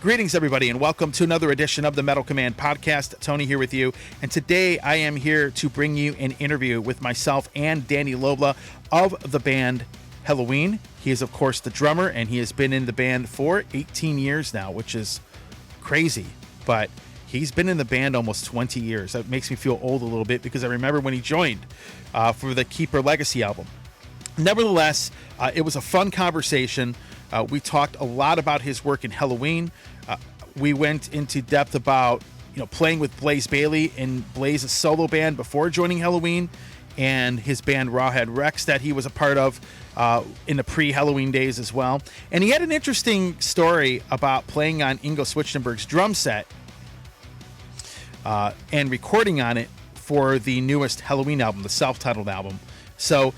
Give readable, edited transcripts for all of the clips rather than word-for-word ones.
Greetings, everybody, and welcome to another edition of the Metal Command podcast. Tony here with you, and today I am here to bring you an interview with myself and Dani Loble of the band Helloween. He is, of course, the drummer, and he has been in the band for 18 years now, which is crazy, but he's been in the band almost 20 years. That makes me feel old a little bit because I remember when he joined for the Keeper Legacy album. Nevertheless, it was a fun conversation. We talked a lot about his work in Helloween. We went into depth about, playing with Blaze Bayley in Blaze's solo band before joining Helloween, and his band Rawhead Rexx that he was a part of in the pre-Helloween days as well. And he had an interesting story about playing on Ingo Schwichtenberg's drum set and recording on it for the newest Helloween album, the self-titled album. So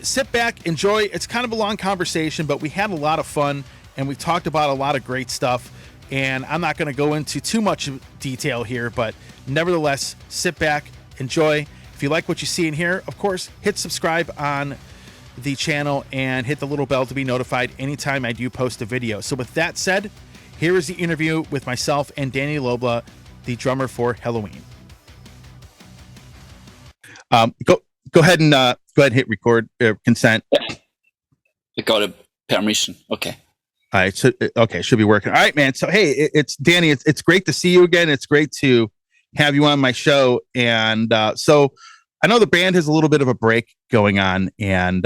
sit back, enjoy. It's kind of a long conversation, but we had a lot of fun, and we talked about a lot of great stuff. And I'm not going to go into too much detail here, but nevertheless, sit back, enjoy. If you like what you see in here, of course, hit subscribe on the channel and hit the little bell to be notified anytime I do post a video. So with that said, here is the interview with myself and Dani Loble, the drummer for Helloween. Go ahead and hit record, consent. I got a permission. Okay. All right. So, okay. Should be working. All right, man. So, hey, it's Dani. It's great to see you again. It's great to have you on my show. And so I know the band has a little bit of a break going on, and,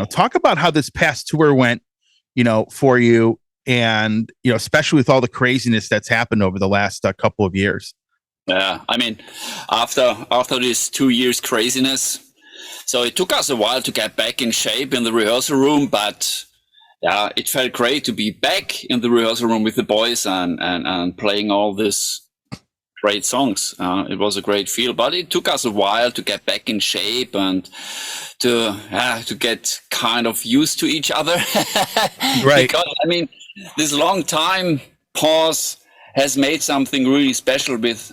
talk about how this past tour went, for you, and, especially with all the craziness that's happened over the last couple of years. Yeah. I mean, after this 2 years craziness, so it took us a while to get back in shape in the rehearsal room, but yeah, it felt great to be back in the rehearsal room with the boys and playing all these great songs. It was a great feel, but it took us a while to get back in shape and to get kind of used to each other. Right. Because, I mean, this long time pause has made something really special with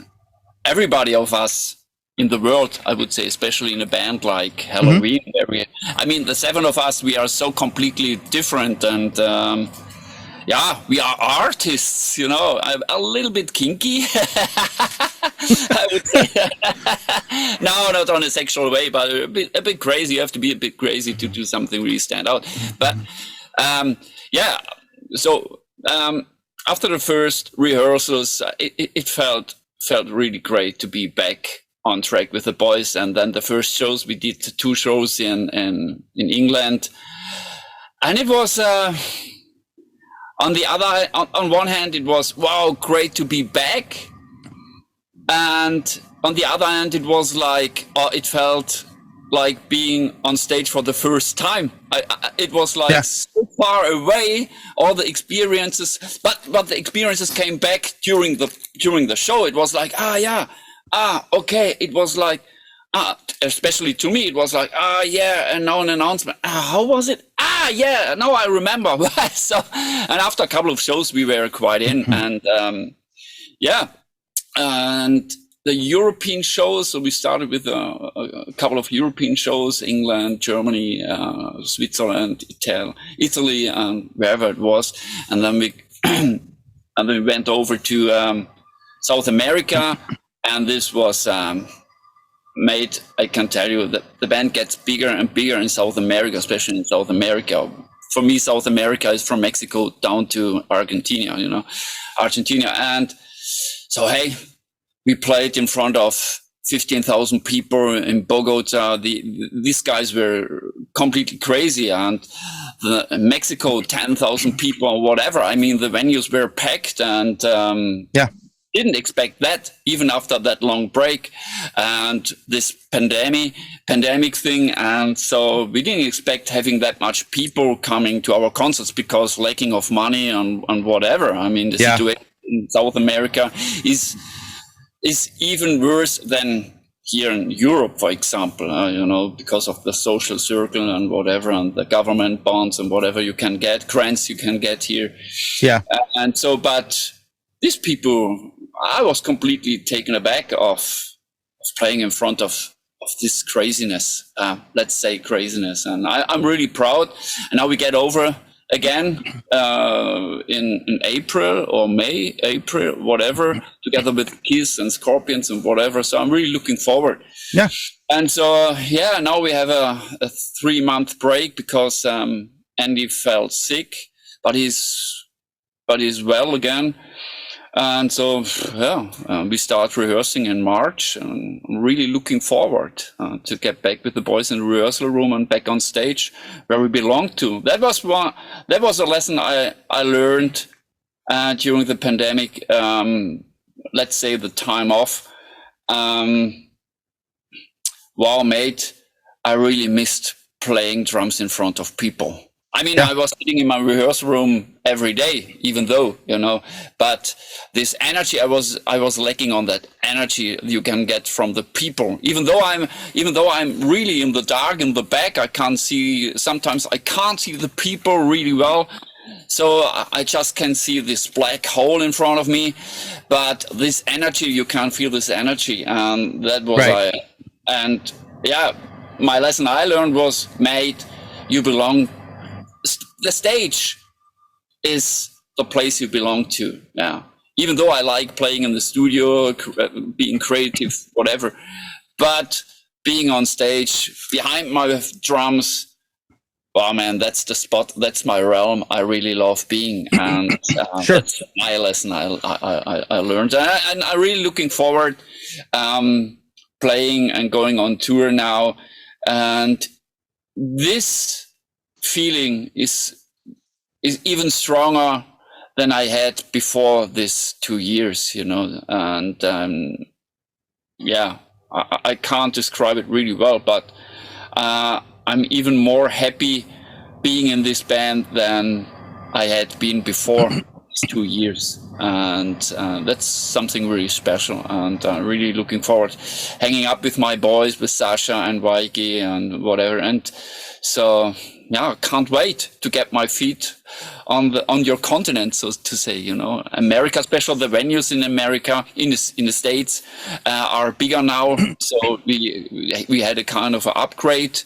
everybody of us in the world, I would say, especially in a band like Helloween. Mm-hmm. The seven of us, we are so completely different, and we are artists, a little bit kinky, I would say. No, not on a sexual way, but a bit crazy. You have to be a bit crazy to do something really stand out. But so after the first rehearsals, it felt really great to be back on track with the boys. And then the first shows, we did 2 shows in England, and it was on one hand it was wow, great to be back, and on the other hand it was like it felt like being on stage for the first time. It was like so far away, all the experiences, but the experiences came back during the show. It was like okay. It was like, especially to me, it was like, and now an announcement. How was it? Now I remember. So, and after a couple of shows, we were quite in, and and the European shows. So we started with a couple of European shows: England, Germany, Switzerland, Italy, and wherever it was, and then we went over to South America. And this was made, I can tell you, that the band gets bigger and bigger in South America, especially in South America. For me, South America is from Mexico down to Argentina. And so, hey, we played in front of 15,000 people in Bogota. These guys were completely crazy. And Mexico, 10,000 people or whatever. I mean, the venues were packed, and didn't expect that even after that long break and this pandemic thing. And so we didn't expect having that much people coming to our concerts because lacking of money and whatever. I mean, the situation in South America is even worse than here in Europe, for example, because of the social circle and whatever, and the government bonds and whatever you can get, grants you can get here. Yeah. And so, but these people, I was completely taken aback of playing in front of this craziness, let's say craziness. And I'm really proud. And now we get over again in April or May, April, whatever, together with Kiss and Scorpions and whatever. So I'm really looking forward. Yeah. And so, now we have a 3-month break because Andy fell sick, but he's well again. And so, we start rehearsing in March, and I'm really looking forward to get back with the boys in the rehearsal room and back on stage where we belong to. That was a lesson I learned during the pandemic. Let's say the time off. Wow, mate, I really missed playing drums in front of people. I mean, I was sitting in my rehearsal room every day, even though, but this energy, I was lacking on that energy you can get from the people. Even though I'm really in the dark in the back, sometimes I can't see the people really well. So I just can see this black hole in front of me, but this energy, you can feel this energy. And that was my lesson I learned was, mate, you belong. The stage is the place you belong to. Yeah. Even though I like playing in the studio, being creative, whatever, but being on stage behind my drums, oh man, that's the spot. That's my realm. I really love being, and that's my lesson I learned, and I'm really looking forward playing and going on tour now, and this feeling is even stronger than I had before this 2 years, and I can't describe it really well, but I'm even more happy being in this band than I had been before these 2 years, and that's something really special, and really looking forward hanging up with my boys, with Sasha and Vaiki and whatever, and so can't wait to get my feet on your continent, so to say. America, especially the venues in America, in the States, are bigger now. So we had a kind of an upgrade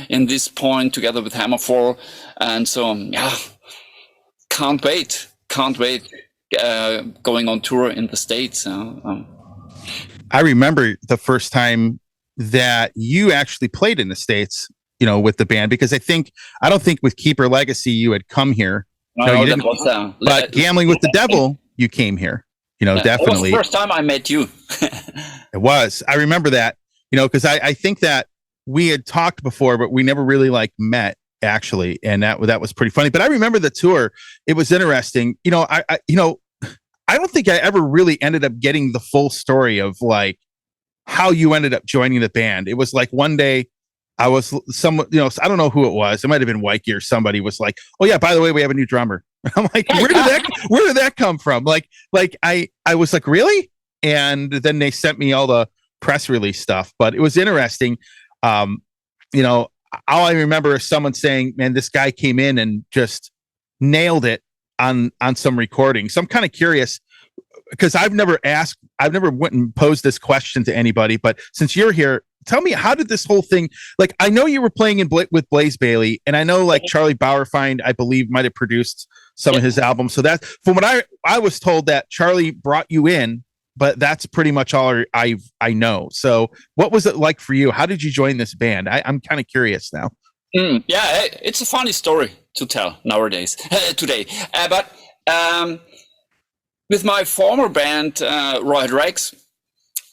in this point together with Hammerfall, and so can't wait going on tour in the States. I remember the first time that you actually played in the States, with the band, because I don't think with Keeper Legacy you had come here. No, you didn't. But Gambling with the Devil, you came here. Definitely. That was the first time I met you. It was. I remember that. Because I think that we had talked before, but we never really met actually, and that was pretty funny. But I remember the tour. It was interesting. I don't think I ever really ended up getting the full story of how you ended up joining the band. It was one day. I was I don't know who it was. It might have been Waiki or somebody was like, "Oh yeah, by the way, we have a new drummer." I'm like, where did that come from? I was like, really? And then they sent me all the press release stuff, but it was interesting. All I remember is someone saying, "Man, this guy came in and just nailed it on some recording." So I'm kind of curious, because I've never went and posed this question to anybody, but since you're here, tell me, how did this whole thing, I know you were playing with Blaze Bayley, and I know Charlie Bauerfeind, I believe, might have produced some of his albums. So that, from what I was told, that Charlie brought you in, but that's pretty much all I know. So what was it like for you? How did you join this band? I'm kind of curious now. It's a funny story to tell nowadays, today. But with my former band, Rawhead Rexx,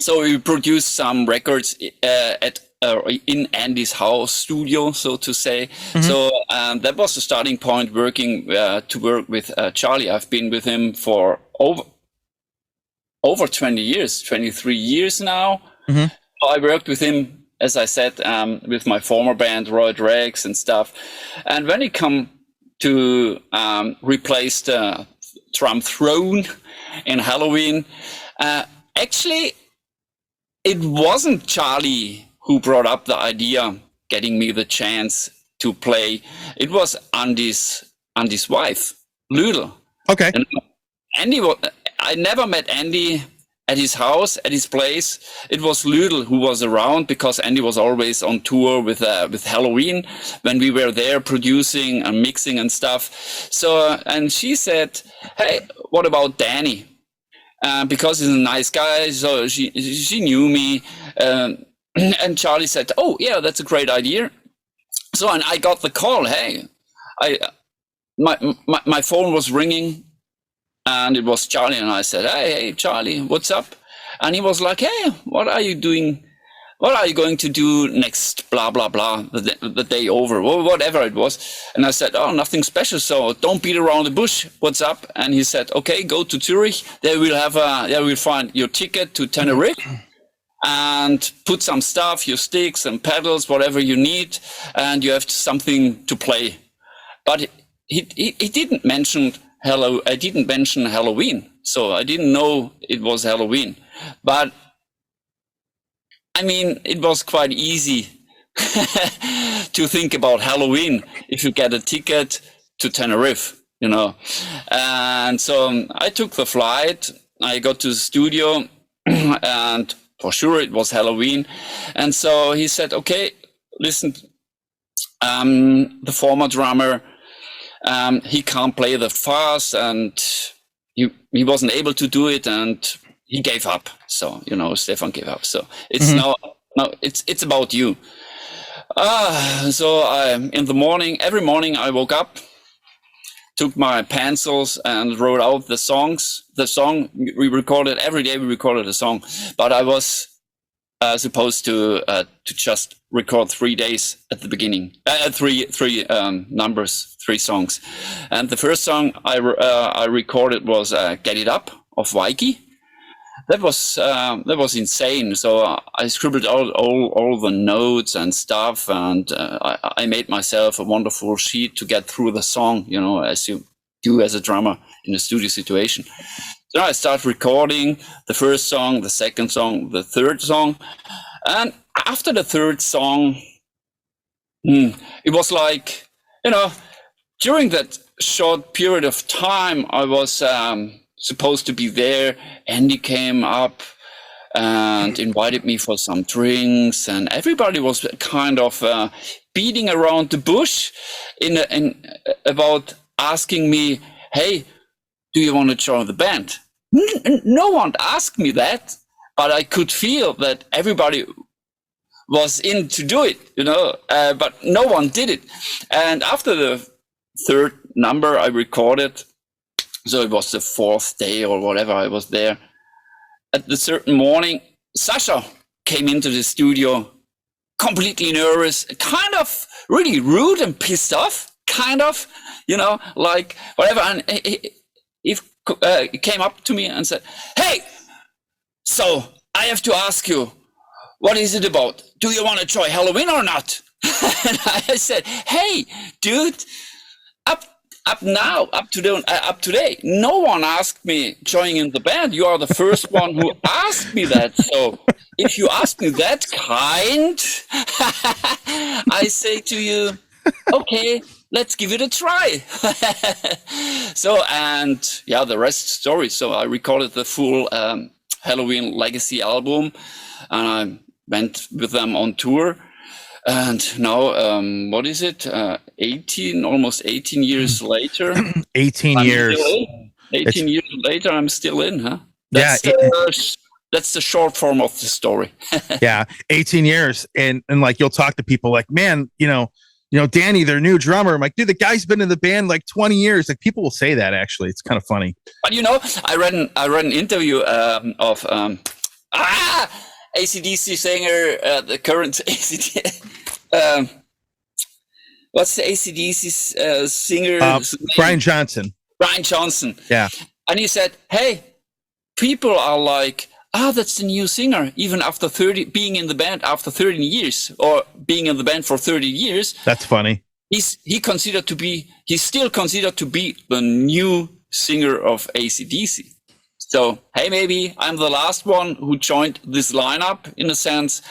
so we produced some records in Andy's house studio, so to say. Mm-hmm. So that was the starting point, working to work with Charlie. I've been with him for over 20 years, 23 years now. Mm-hmm. I worked with him, as I said, with my former band, Rawhead Rexx and stuff. And when it come to replace the drum throne in Helloween, actually, it wasn't Charlie who brought up the idea, getting me the chance to play. It was Andy's wife, Ludel. Okay. And I never met Andy at his house, at his place. It was Lydel who was around, because Andy was always on tour with Helloween when we were there producing and mixing and stuff. So, and she said, hey, what about Dani? Because he's a nice guy, so she knew me. And Charlie said, oh, yeah, that's a great idea. So, and I got the call, hey, my phone was ringing, and it was Charlie, and I said, hey, Charlie, what's up? And he was like, hey, what are you doing? What are you going to do next, blah, blah, blah, the day over, or whatever it was. And I said, oh, nothing special, so don't beat around the bush. What's up? And he said, okay, go to Zurich. There we'll find your ticket to Tenerife and put some stuff, your sticks and pedals, whatever you need, and you have something to play. But he didn't mention I didn't mention Helloween, so I didn't know it was Helloween. But I mean, it was quite easy to think about Helloween if you get a ticket to Tenerife, you know. And so I took the flight. I got to the studio, and for sure it was Helloween. And so he said, okay, listen, the former drummer, he can't play that fast, and he wasn't able to do it, and he gave up. So, you know, Stefan gave up. So it's no, it's about you. So in the morning, every morning I woke up, took my pencils and wrote out the songs. The song we recorded every day. We recorded a song, but I was supposed to just record 3 days at the beginning. Three numbers, 3 songs, and the first song I recorded was "Get It Up" of Vicky. That was insane. So I scribbled out all the notes and stuff, and I made myself a wonderful sheet to get through the song, you know, as you do as a drummer in a studio situation. So I start recording the first song, the second song, the third song, and after the third song, it was like, you know, during that short period of time, I was supposed to be there. Andy came up and invited me for some drinks, and everybody was kind of beating around the bush in about asking me, hey, do you want to join the band? No one asked me that, but I could feel that everybody was in to do it, you know, but no one did it. And after the third number I recorded, so it was the 4th day or whatever I was there, at the certain morning, Sasha came into the studio completely nervous, kind of really rude and pissed off, kind of, you know, like whatever. And he came up to me and said, hey, so I have to ask you, what is it about? Do you want to try Helloween or not? And I said, hey, dude, up today, no one asked me joining in the band. You are the first one who asked me that. So if you ask me that kind, I say to you, okay, let's give it a try. So, and yeah, the rest story. So I recorded the full Helloween Legacy album, and I went with them on tour. And now, what is it? almost 18 years later. 18 years. 18 years later, I'm still in, huh? That's the short form of the story. Yeah, 18 years. And like, you'll talk to people like, man, you know, Dani, their new drummer. I'm like, dude, the guy's been in the band like 20 years. Like, people will say that, actually. It's kind of funny. But, you know, I read an interview of AC/DC singer, the current AC/DC. What's the AC/DC singer? Brian Johnson. Brian Johnson. Yeah. And he said, hey, people are like, that's the new singer, even after being in the band after 13 years, or being in the band for 30 years. That's funny. He's still considered to be the new singer of AC/DC. So, hey, maybe I'm the last one who joined this lineup, in a sense.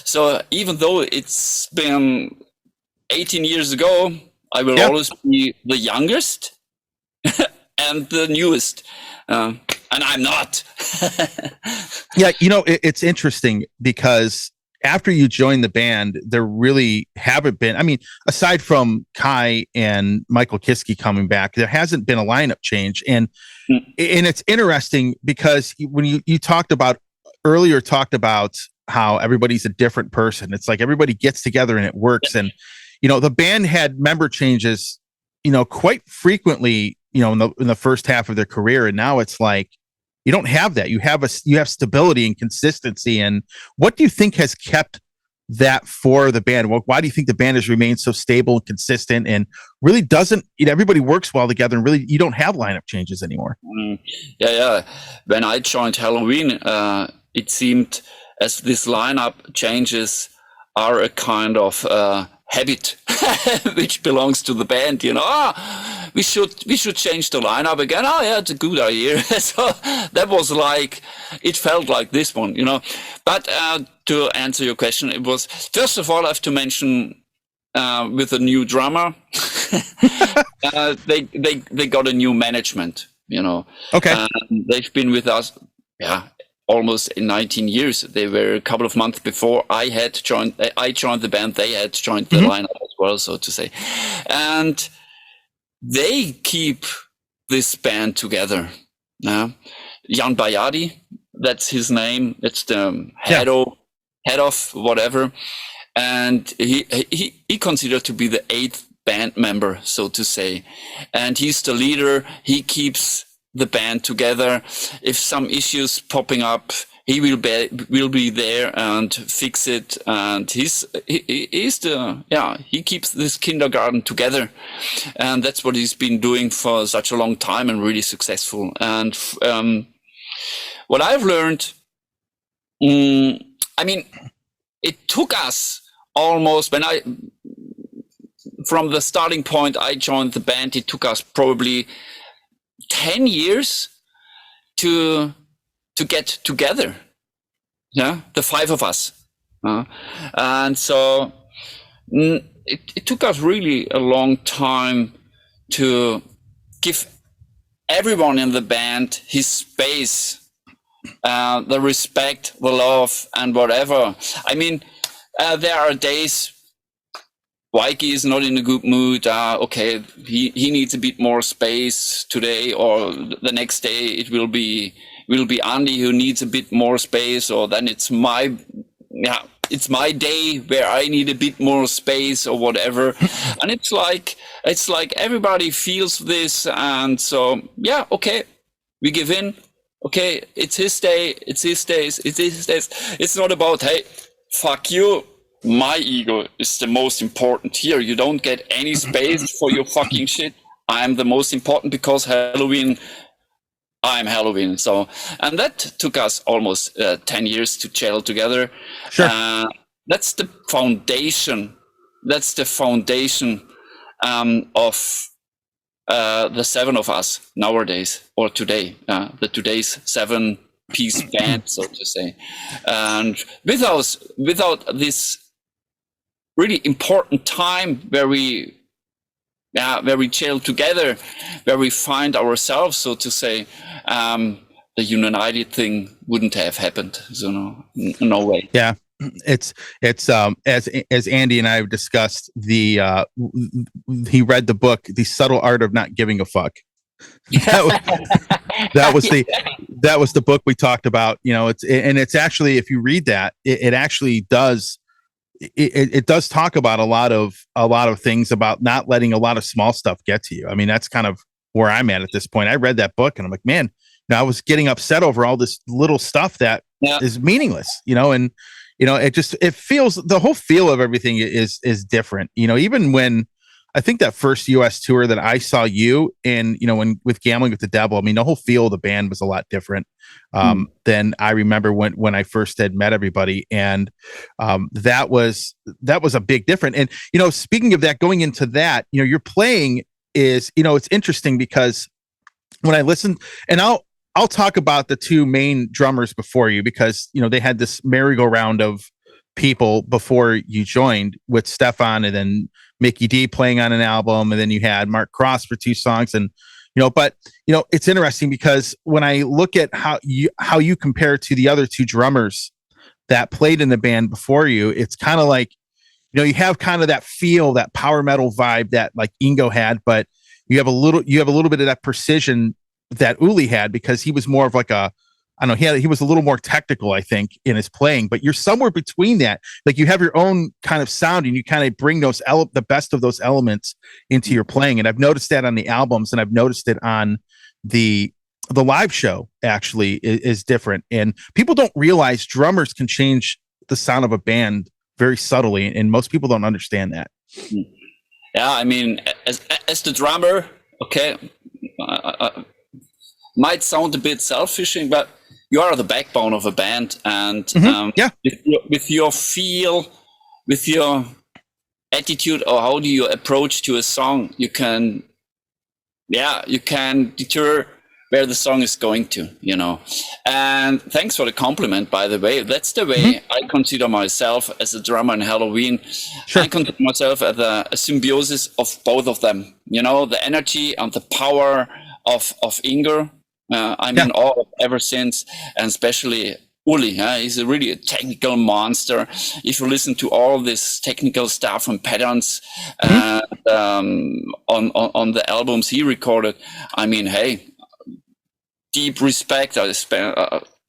So even though it's been 18 years ago, I will always be the youngest and the newest, and I'm not. Yeah, it's interesting because after you joined the band, there really haven't been. I mean, aside from Kai and Michael Kiske coming back, there hasn't been a lineup change, and it's interesting because when you talked about how everybody's a different person. It's like everybody gets together and it works, and the band had member changes, quite frequently, in the first half of their career, and now it's like you don't have that. You have stability and consistency. And what do you think has kept that for the band? Why do you think the band has remained so stable and consistent and really doesn't, everybody works well together, and really you don't have lineup changes anymore? Yeah. When I joined Helloween, it seemed as this lineup changes are a kind of habit which belongs to the band. We should change the lineup again. Oh yeah, it's a good idea. So that was like, it felt like this one, But to answer your question, it was, first of all, I have to mention with a new drummer, they got a new management. Okay. They've been with us, almost 19 years. They were a couple of months before I joined the band. They had joined the lineup as well, so to say. And they keep this band together. Jan Bayadi, that's his name. It's the head of whatever. And he considered to be the 8th band member, so to say. And he's the leader. He keeps the band together. If some issues popping up, he will be there and fix it. And he keeps this kindergarten together, and that's what he's been doing for such a long time and really successful. And what I've learned, it took us almost, from the starting point I joined the band, it took us probably 10 years to get together, the 5 of us, and so it took us really a long time to give everyone in the band his space, the respect, the love, and whatever. There are days Mikey is not in a good mood. Okay, he needs a bit more space today, or the next day it will be Andy who needs a bit more space, or then it's my day where I need a bit more space or whatever. And it's like everybody feels this, and so okay, we give in. Okay, it's his day, it's his days, it's his days. It's not about, hey, fuck you. My ego is the most important here. You don't get any space for your fucking shit. I'm the most important because Helloween, I'm Helloween. So, and that took us almost 10 years to gel together. Sure. That's the foundation. That's the foundation of the 7 of us nowadays, or today, the today's 7-piece band, so to say. And without this really important time where we gel together, where we find ourselves, so to say, the united thing wouldn't have happened. So no way. Yeah. It's as Andy and I have discussed, he read the book, The Subtle Art of Not Giving a Fuck. That was the book we talked about. It's actually, if you read that, it actually does. It does talk about a lot of things about not letting a lot of small stuff get to you. That's kind of where I'm at this point. I read that book and I'm like, man, I was getting upset over all this little stuff that is meaningless, and it feels, the whole feel of everything is different. Even when I think that first US tour that I saw you in, when with Gambling with the Devil, the whole feel of the band was a lot different than I remember when I first had met everybody. And that was a big difference. And, speaking of that, going into that, your playing is, it's interesting because when I listened, and I'll talk about the 2 main drummers before you, because, they had this merry-go-round of people before you joined, with Stefan and then Mickey D playing on an album. And then you had Mark Cross for 2 songs. And, But it's interesting because when I look at how you compare to the other two drummers that played in the band before you, it's kind of like, you have kind of that feel, that power metal vibe that like Ingo had, but you have a little bit of that precision that Uli had, because he was more of like I don't know, he was a little more technical, I think, in his playing, but you're somewhere between that. Like you have your own kind of sound, and you kind of bring the best of those elements into your playing. And I've noticed that on the albums, and I've noticed it on the live show actually is different. And people don't realize drummers can change the sound of a band very subtly, and most people don't understand that. Yeah, I mean, as the drummer, okay, might sound a bit selfish, but you are the backbone of a band, and with your feel, with your attitude, or how do you approach to a song, you can deter where the song is going to, And thanks for the compliment, by the way. That's the way I consider myself as a drummer in Helloween. Sure. I consider myself as a symbiosis of both of them. The energy and the power of Ingo. Ever since, and especially Uli, he's really a technical monster. If you listen to all this technical stuff and patterns on the albums he recorded, I mean, hey, deep respect. I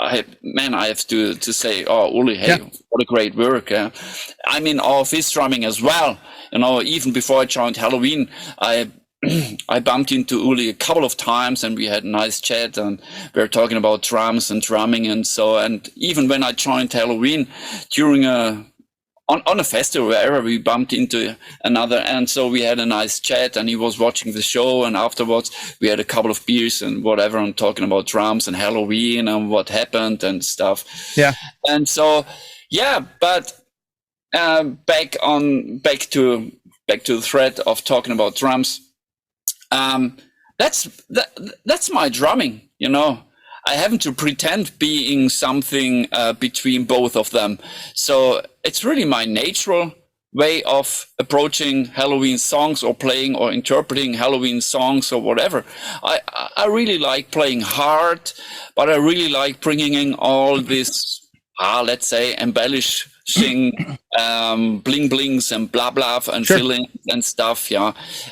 have to say, oh, Uli, hey, what a great work. I mean, all of his drumming as well. Even before I joined Helloween, I bumped into Uli a couple of times, and we had a nice chat, and we were talking about drums and drumming and so. And even when I joined Helloween during on a festival, wherever, we bumped into another, and so we had a nice chat, and he was watching the show, and afterwards we had a couple of beers and whatever, and talking about drums and Helloween and what happened and stuff. Yeah. And so, but back to the thread of talking about drums. That's my drumming, I haven't to pretend being something between both of them. So it's really my natural way of approaching Helloween songs, or playing or interpreting Helloween songs, or whatever. I really like playing hard, but I really like bringing in all this, let's say, embellishing bling blings and blah blah and filling and stuff,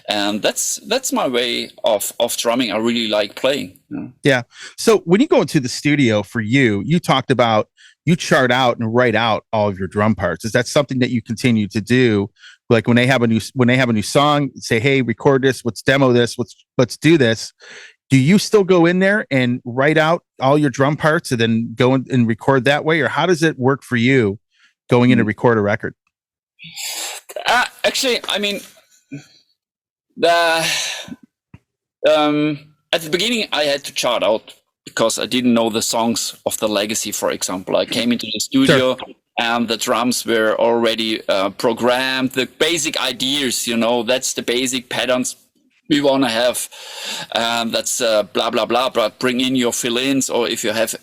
and that's my way of drumming. I really like playing. Yeah. So when you go into the studio, for you talked about you chart out and write out all of your drum parts. Is that something that you continue to do? Like when they have a new song, say, hey, record this, let's demo this, let's do this. Do you still go in there and write out all your drum parts and then go in and record that way? Or how does it work for you going in to record a record? Actually, I mean, at the beginning, I had to chart out because I didn't know the songs of the Legacy, for example. I came into the studio and the drums were already programmed. The basic ideas, that's the basic patterns we want to have. That's blah, blah, blah, but bring in your fill-ins, or if you have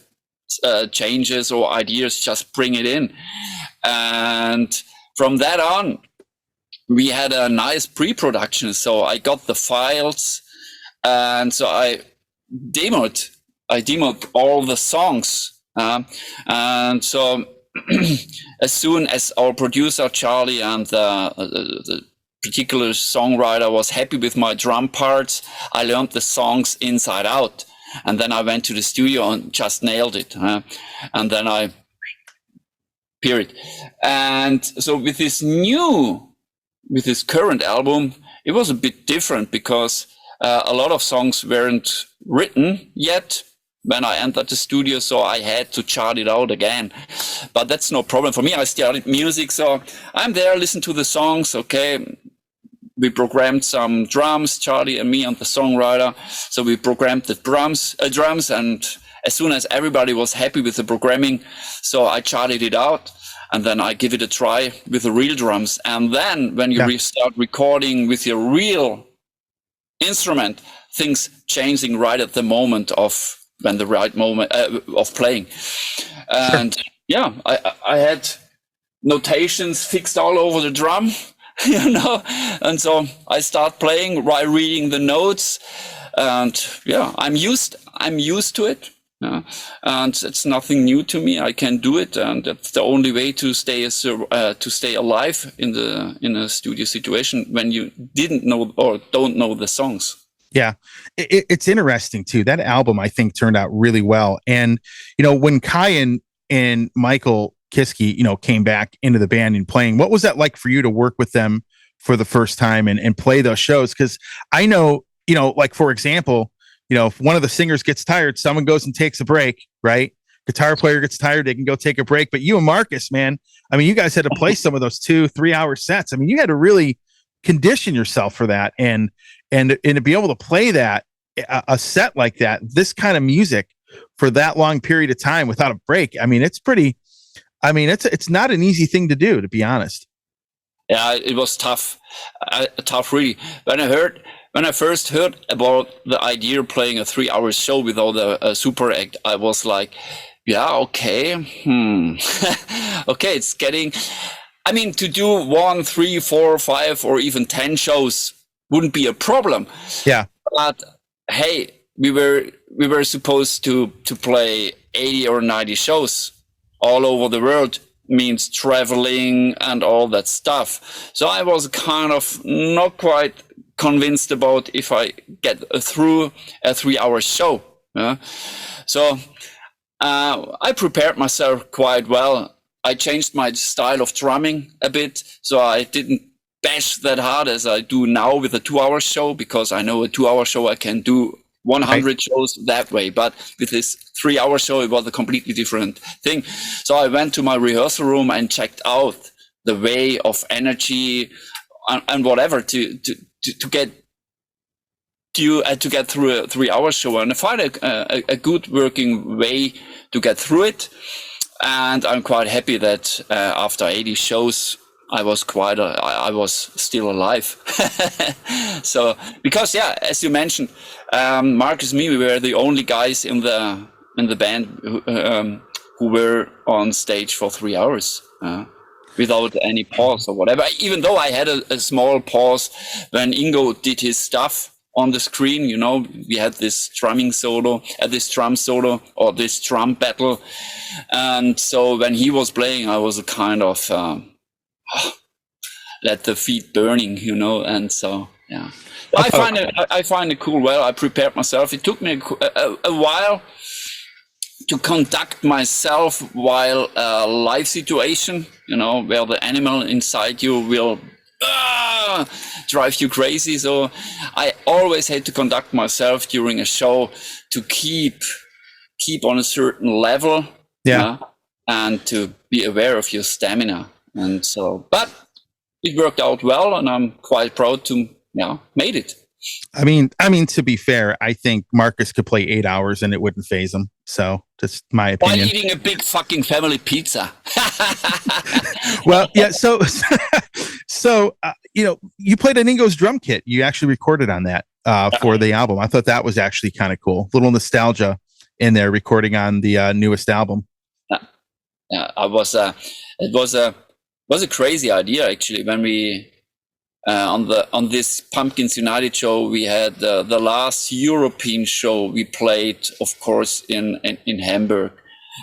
changes or ideas, just bring it in. And from that on, we had a nice pre-production. So I got the files, and so I demoed all the songs. And so as soon as our producer, Charlie, and the particular songwriter was happy with my drum parts, I learned the songs inside out. And then I went to the studio and just nailed it. And then period. And so with this current album, it was a bit different because a lot of songs weren't written yet when I entered the studio, so I had to chart it out again. But that's no problem for me. I started music, so I'm there, listen to the songs, okay. We programmed some drums, Charlie and me and the songwriter. So we programmed the drums, and as soon as everybody was happy with the programming, so I charted it out, and then I give it a try with the real drums. And then when you start recording with your real instrument, things changing right at the moment of when the right moment of playing. And I had notations fixed all over the drum. And so I start playing while reading the notes. And yeah, I'm used to it. Yeah. And it's nothing new to me. I can do it, and that's the only way to stay alive in a studio situation when you didn't know or don't know the songs. Yeah, it's interesting too. That album, I think, turned out really well. And when Kai and Michael Kiske, came back into the band and playing, what was that like for you to work with them for the first time and play those shows? Because I know, like for example, if one of the singers gets tired, someone goes and takes a break, right? Guitar player gets tired, they can go take a break. But you and Marcus, man, I mean, you guys had to play some of those 2-3 hour sets. I mean, you had to really condition yourself for that, and to be able to play that a set like that, this kind of music for that long period of time without a break. I mean, it's not an easy thing to do, to be honest. Yeah, it was tough, really. When I first heard about the idea of playing a 3 hour show without a super act, I was like, yeah, okay. Okay, it's getting, I mean, to do 1, 3, 4, 5, or even 10 shows wouldn't be a problem. Yeah. But hey, we were supposed to play 80 or 90 shows all over the world, means traveling and all that stuff. So I was kind of not quite convinced about if I get through a 3 hour show. So I prepared myself quite well. I changed my style of drumming a bit, so I didn't bash that hard as I do now with a 2 hour show, because I know a 2 hour show I can do 100 shows that way. But with this 3 hour show, it was a completely different thing. So I went to my rehearsal room and checked out the way of energy and whatever to get through a 3 hour show, and I find a good working way to get through it. And I'm quite happy that after 80 shows, I was still alive. So, because as you mentioned, Marcus and me, we were the only guys in the band who were on stage for 3 hours. Without any pause or whatever, even though I had a small pause when Ingo did his stuff on the screen. We had this drum solo or this drum battle. And so when he was playing, I was a kind of let the feet burning, and so, yeah. I find it cool. Well, I prepared myself. It took me a while to conduct myself while a live situation, where the animal inside you will drive you crazy. So I always had to conduct myself during a show to keep on a certain level, and to be aware of your stamina. And so, but it worked out well, and I'm quite proud to made it. I mean, to be fair, I think Marcus could play 8 hours and it wouldn't faze him. So just my opinion. While eating a big fucking family pizza. Well, yeah. So, you played an Ingos drum kit. You actually recorded on that for the album. I thought that was actually kind of cool. Little nostalgia in there, recording on the newest album. Yeah, it was a crazy idea, actually, when we on this Pumpkins United show. We had the last European show we played, of course, in Hamburg,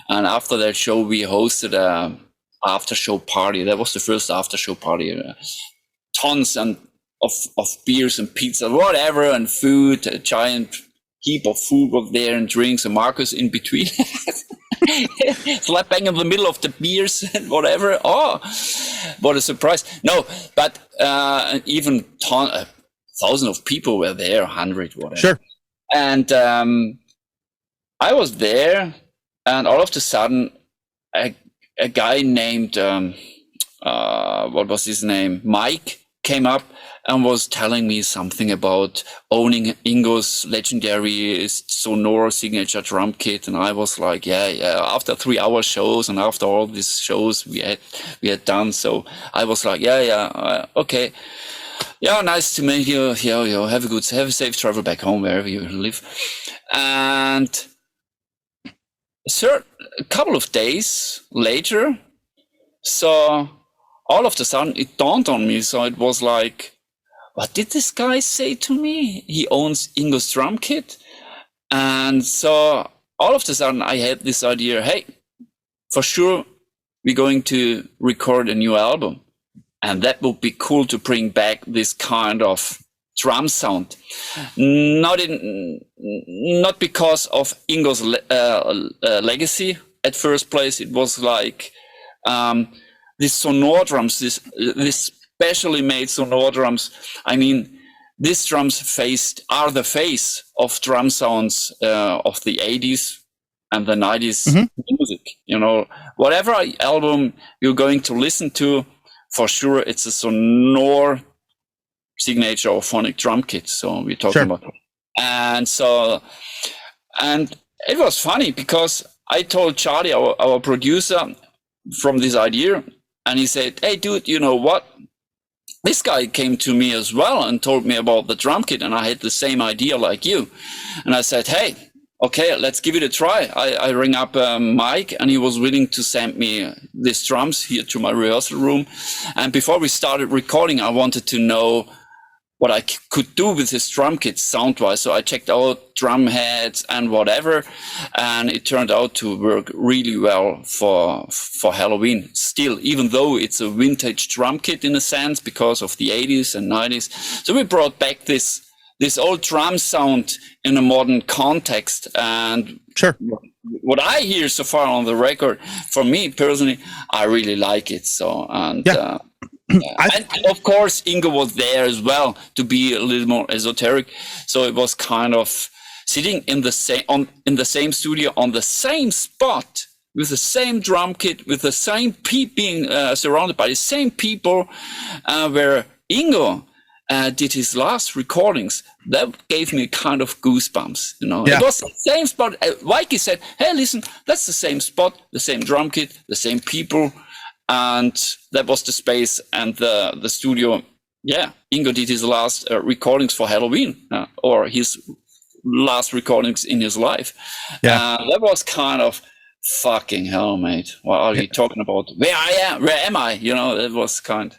and after that show we hosted a after show party. That was the first after show party. Tons of beers and pizza, whatever, and food. A giant heap of food was there and drinks, and Marcus in between. Slap bang in the middle of the beers and whatever. Oh, what a surprise. No, but even thousands of people were there, 100, whatever. Sure. And I was there, and all of a sudden, a guy named, what was his name? Mike came up and was telling me something about owning Ingo's legendary Sonor signature drum kit. And I was like, yeah, after 3 hour shows and after all these shows we had done. So I was like, okay. Yeah, nice to meet you. Yeah, have a safe travel back home, wherever you live. And a couple of days later, so all of a sudden it dawned on me. So it was like, what did this guy say to me? He owns Ingos drumkit. And so all of a sudden I had this idea, hey, for sure, we're going to record a new album. And that would be cool to bring back this kind of drum sound. Not because of Ingo's legacy at first place. It was like these sonor drums, this specially made sonor drums. I mean, these drums are the face of drum sounds of the 80s and the 90s music. You know, whatever album you're going to listen to, for sure, it's a sonor signature or phonic drum kit. So we're talking about, and it was funny because I told Charlie, our producer, from this idea, and he said, "Hey, dude, you know what? This guy came to me as well and told me about the drum kit, and I had the same idea like you." And I said, "Hey, okay, let's give it a try." I rang up Mike, and he was willing to send me these drums here to my rehearsal room. And before we started recording, I wanted to know what I could do with this drum kit sound-wise. So I checked out drum heads and whatever, and it turned out to work really well for Helloween. Still, even though it's a vintage drum kit in a sense because of the 80s and 90s. So we brought back this old drum sound in a modern context. And what I hear so far on the record, for me personally, I really like it. So, and of course, Ingo was there as well to be a little more esoteric. So it was kind of sitting in the same studio on the same spot with the same drum kit, with the same being surrounded by the same people, where Ingo did his last recordings. That gave me kind of goosebumps, you know. It was the same spot. Mikey said, "Hey, listen, that's the same spot, the same drum kit, the same people." And that was the space and the studio. Yeah, Ingo did his last recordings for Helloween, or his last recordings in his life. That was kind of fucking hell, mate. What are you talking about? Where am I? You know, it was kind of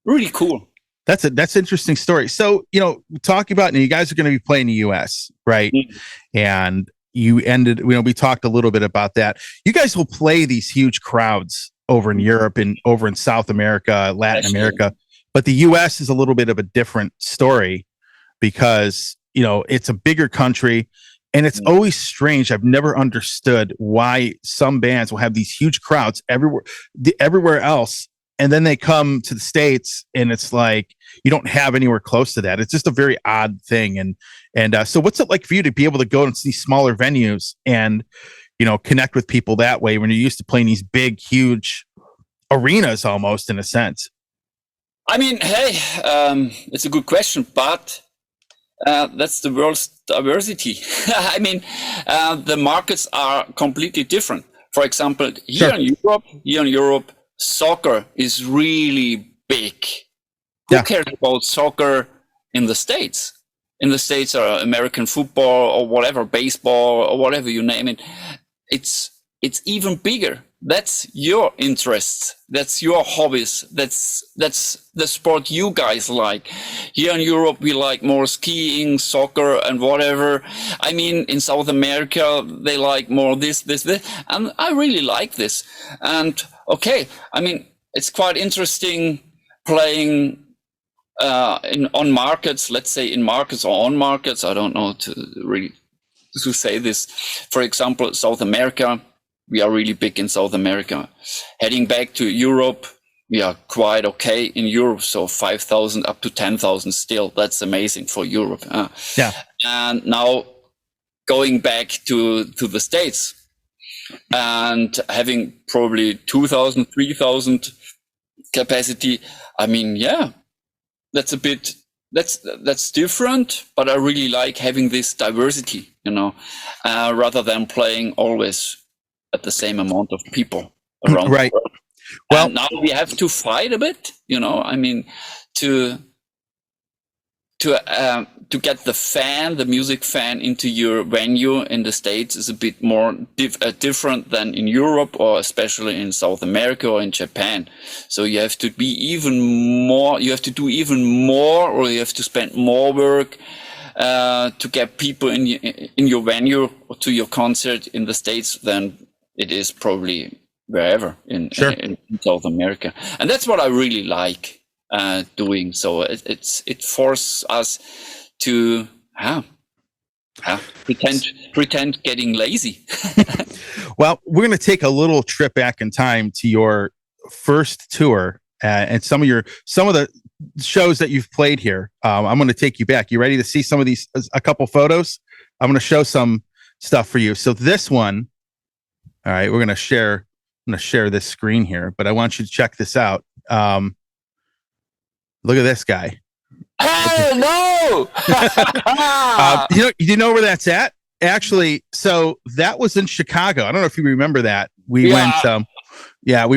really cool. That's an interesting story. So, you know, talking about, and you guys are going to be playing the US, right? And you ended, you know, we talked a little bit about that. You guys will play these huge crowds over in Europe and over in South America, Latin America, but the US is a little bit of a different story because, you know, it's a bigger country, and it's always strange. I've never understood why some bands will have these huge crowds everywhere else, and then they come to the States and it's like you don't have anywhere close to that. It's just a very odd thing. And so what's it like for you to be able to go to these smaller venues and, you know, connect with people that way when you're used to playing these big, huge arenas almost, in a sense? I mean, hey, it's a good question, but that's the world's diversity. I mean, the markets are completely different. For example, here in Europe, soccer is really big. Who cares about soccer in the States? In the States, or American football or whatever, baseball or whatever you name it, it's even bigger. That's your interests. That's your hobbies. That's the sport you guys like. Here in Europe, we like more skiing, soccer, and whatever. I mean, in South America, they like more this. And I really like this. And okay, I mean, it's quite interesting playing on markets, let's say in markets or on markets. I don't know to say this. For example, South America. We are really big in South America. Heading back to Europe, we are quite okay in Europe. So 5,000 up to 10,000 still. That's amazing for Europe. And now going back to the States and having probably 2,000, 3,000 capacity. I mean, that's a bit, that's different, but I really like having this diversity, you know, rather than playing always at the same amount of people around the world. Well, and now we have to fight a bit, you know, I mean, to to get the music fan into your venue in the States is a bit more different than in Europe, or especially in South America or in Japan. So you have to be even more, you have to do even more, or you have to spend more work to get people in your venue or to your concert in the States than it is probably wherever in South America. And that's what I really like doing. So it forces us to pretend getting lazy. Well, we're going to take a little trip back in time to your first tour and some of the shows that you've played here. I'm going to take you back. You ready to see some of these, a couple photos? I'm going to show some stuff for you. So this one, all right, I'm going to share this screen here, but I want you to check this out. Look at this guy. Hell no! You know where that's at? Actually, so that was in Chicago. I don't know if you remember that. We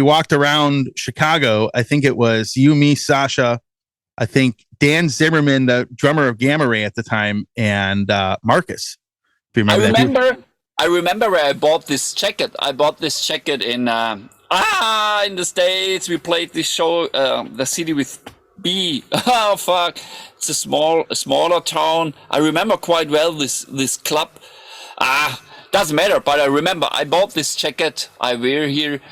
walked around Chicago. I think it was you, me, Sasha. I think Dan Zimmerman, the drummer of Gamma Ray at the time, and Marcus. If you remember I remember where I bought this jacket. I bought this jacket in the States. We played this show, the city with B. Oh fuck! It's a smaller town. I remember quite well this club. Doesn't matter. But I remember I bought this jacket I wear here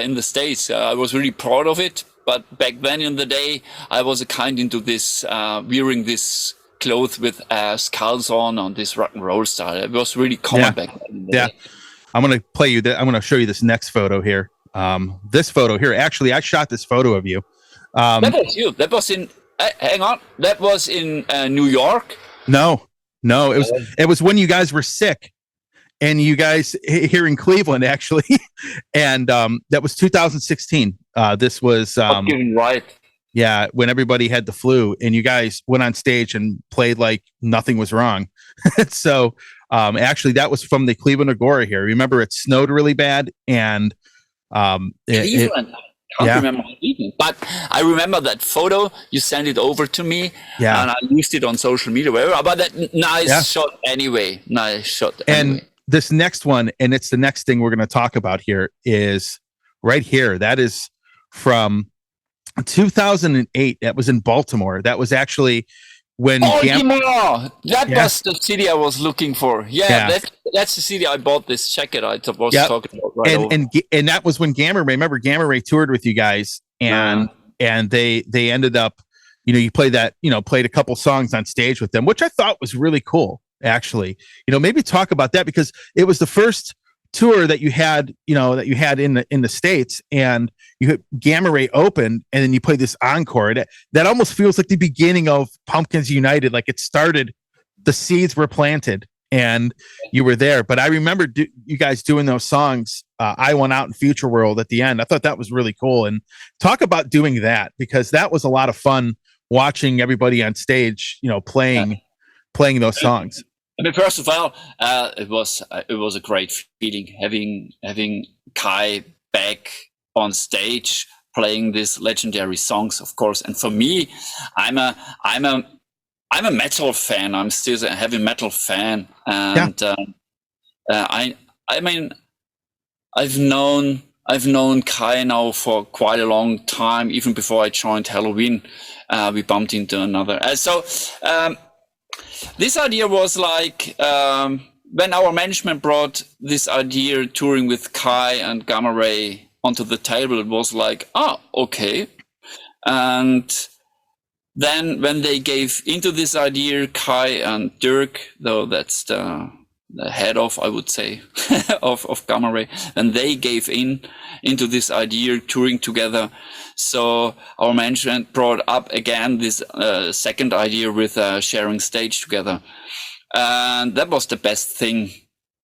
in the States. I was really proud of it. But back then in the day, I was kind into this wearing this clothes with skulls on this rock and roll style. It was really common back then. Day. I'm going to play you. I'm going to show you this next photo here. This photo here. Actually, I shot this photo of you. That was you. That was in. Hang on. That was in New York. No. It was when you guys were sick, and you guys here in Cleveland actually, and that was 2016. This was right. Yeah, when everybody had the flu, and you guys went on stage and played like nothing was wrong. So actually, that was from the Cleveland Agora here. Remember, it snowed really bad, and Cleveland. I can't remember even, but I remember that photo. You sent it over to me, and I used it on social media. Wherever, but that nice shot anyway. And this next one, and it's the next thing we're going to talk about here, is right here. That is from 2008. That was in Baltimore. That was actually when Baltimore. That was the city I was looking for. That's the city I bought this jacket I was talking about. And that was when Gamma Ray. Remember, Gamma Ray toured with you guys, and they ended up, you played a couple songs on stage with them, which I thought was really cool. Actually, maybe talk about that, because it was the first tour that you had, in the States, and you had Gamma Ray open, and then you played this encore. That almost feels like the beginning of Pumpkins United. Like it started, the seeds were planted, and you were there. But I remember you guys doing those songs, I Went Out in Future World at the end. I thought that was really cool. And talk about doing that, because that was a lot of fun watching everybody on stage, playing those songs. I mean, first of all, it was a great feeling having Kai back on stage playing these legendary songs, of course. And for me, I'm a metal fan. I'm still a heavy metal fan, and I mean, I've known Kai now for quite a long time. Even before I joined Helloween, we bumped into another. This idea was like when our management brought this idea touring with Kai and Gamma Ray onto the table, it was like, okay. And then when they gave into this idea, Kai and Dirk, though that's the head of, I would say, of Gamma Ray, and they gave into this idea touring together. So our management brought up again this second idea with sharing stage together. And that was the best thing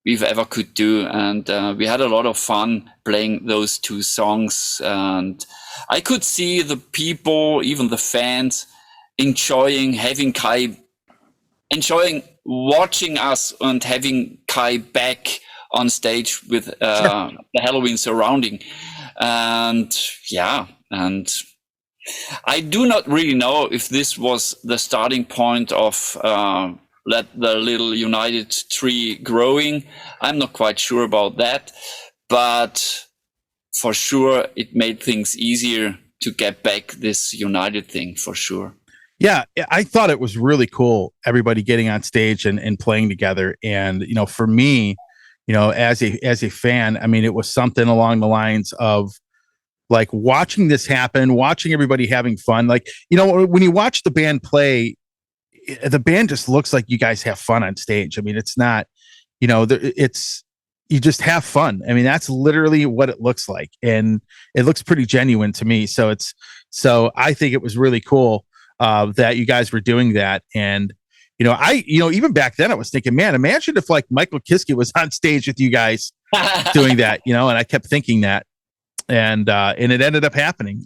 we've ever could do. And we had a lot of fun playing those two songs. And I could see the people, even the fans, enjoying watching us and having Kai back on stage with the Helloween surrounding. And I do not really know if this was the starting point of the little United tree growing. I'm not quite sure about that, but for sure it made things easier to get back this United thing, for sure. Yeah, I thought it was really cool, everybody getting on stage and playing together. And, for me, as a fan, I mean, it was something along the lines of like watching this happen, watching everybody having fun. Like, when you watch the band play, the band just looks like you guys have fun on stage. I mean, it's not, it's, you just have fun. I mean, that's literally what it looks like. And it looks pretty genuine to me. So I think it was really cool that you guys were doing that. And, even back then I was thinking, man, imagine if like Michael Kiske was on stage with you guys doing that, and I kept thinking that. And it ended up happening.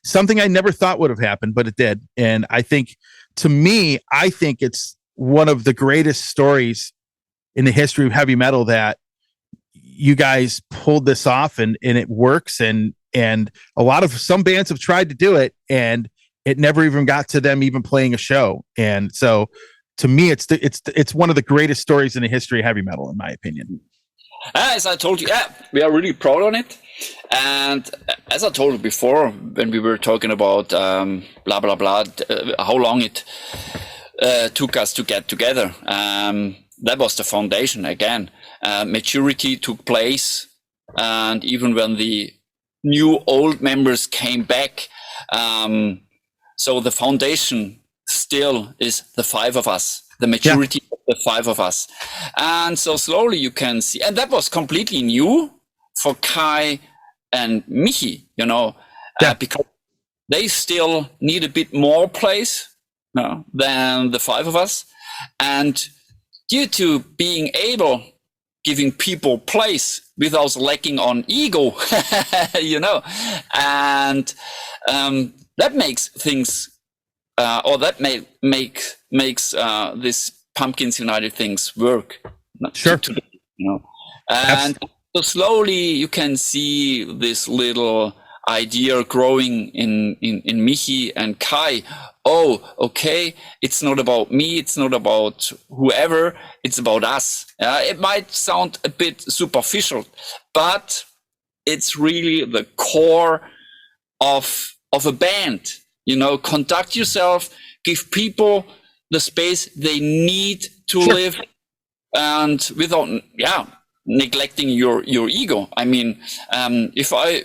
Something I never thought would have happened, but it did. And I think, to me, it's one of the greatest stories in the history of heavy metal that you guys pulled this off, and it works. And some bands have tried to do it, and it never even got to them even playing a show. And so, to me, it's one of the greatest stories in the history of heavy metal, in my opinion. As I told you, we are really proud on it. And as I told you before, when we were talking about blah, blah, blah, how long it took us to get together, that was the foundation again. Maturity took place. And even when the new old members came back, so the foundation still is the five of us, the maturity of the five of us. And so slowly you can see, and that was completely new for Kai and Michi, because they still need a bit more place than the five of us. And due to being able, giving people place without lacking on ego, and that makes things, or that makes this Pumpkins United things work. Sure. And so slowly you can see this little idea growing in Michi and Kai. Oh, okay. It's not about me. It's not about whoever. It's about us. It might sound a bit superficial, but it's really the core of a band. Conduct yourself, give people the space they need to live, and without, neglecting your ego. I mean, if I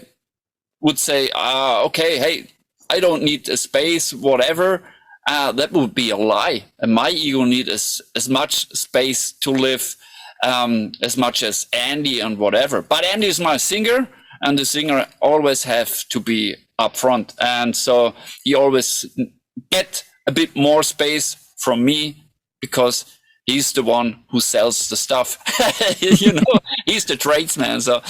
would say, okay, hey, I don't need a space, whatever, that would be a lie. And my ego needs as much space to live, as much as Andy and whatever. But Andy is my singer, and the singer always have to be up front. And so he always get a bit more space from me, because he's the one who sells the stuff. He's the tradesman. So,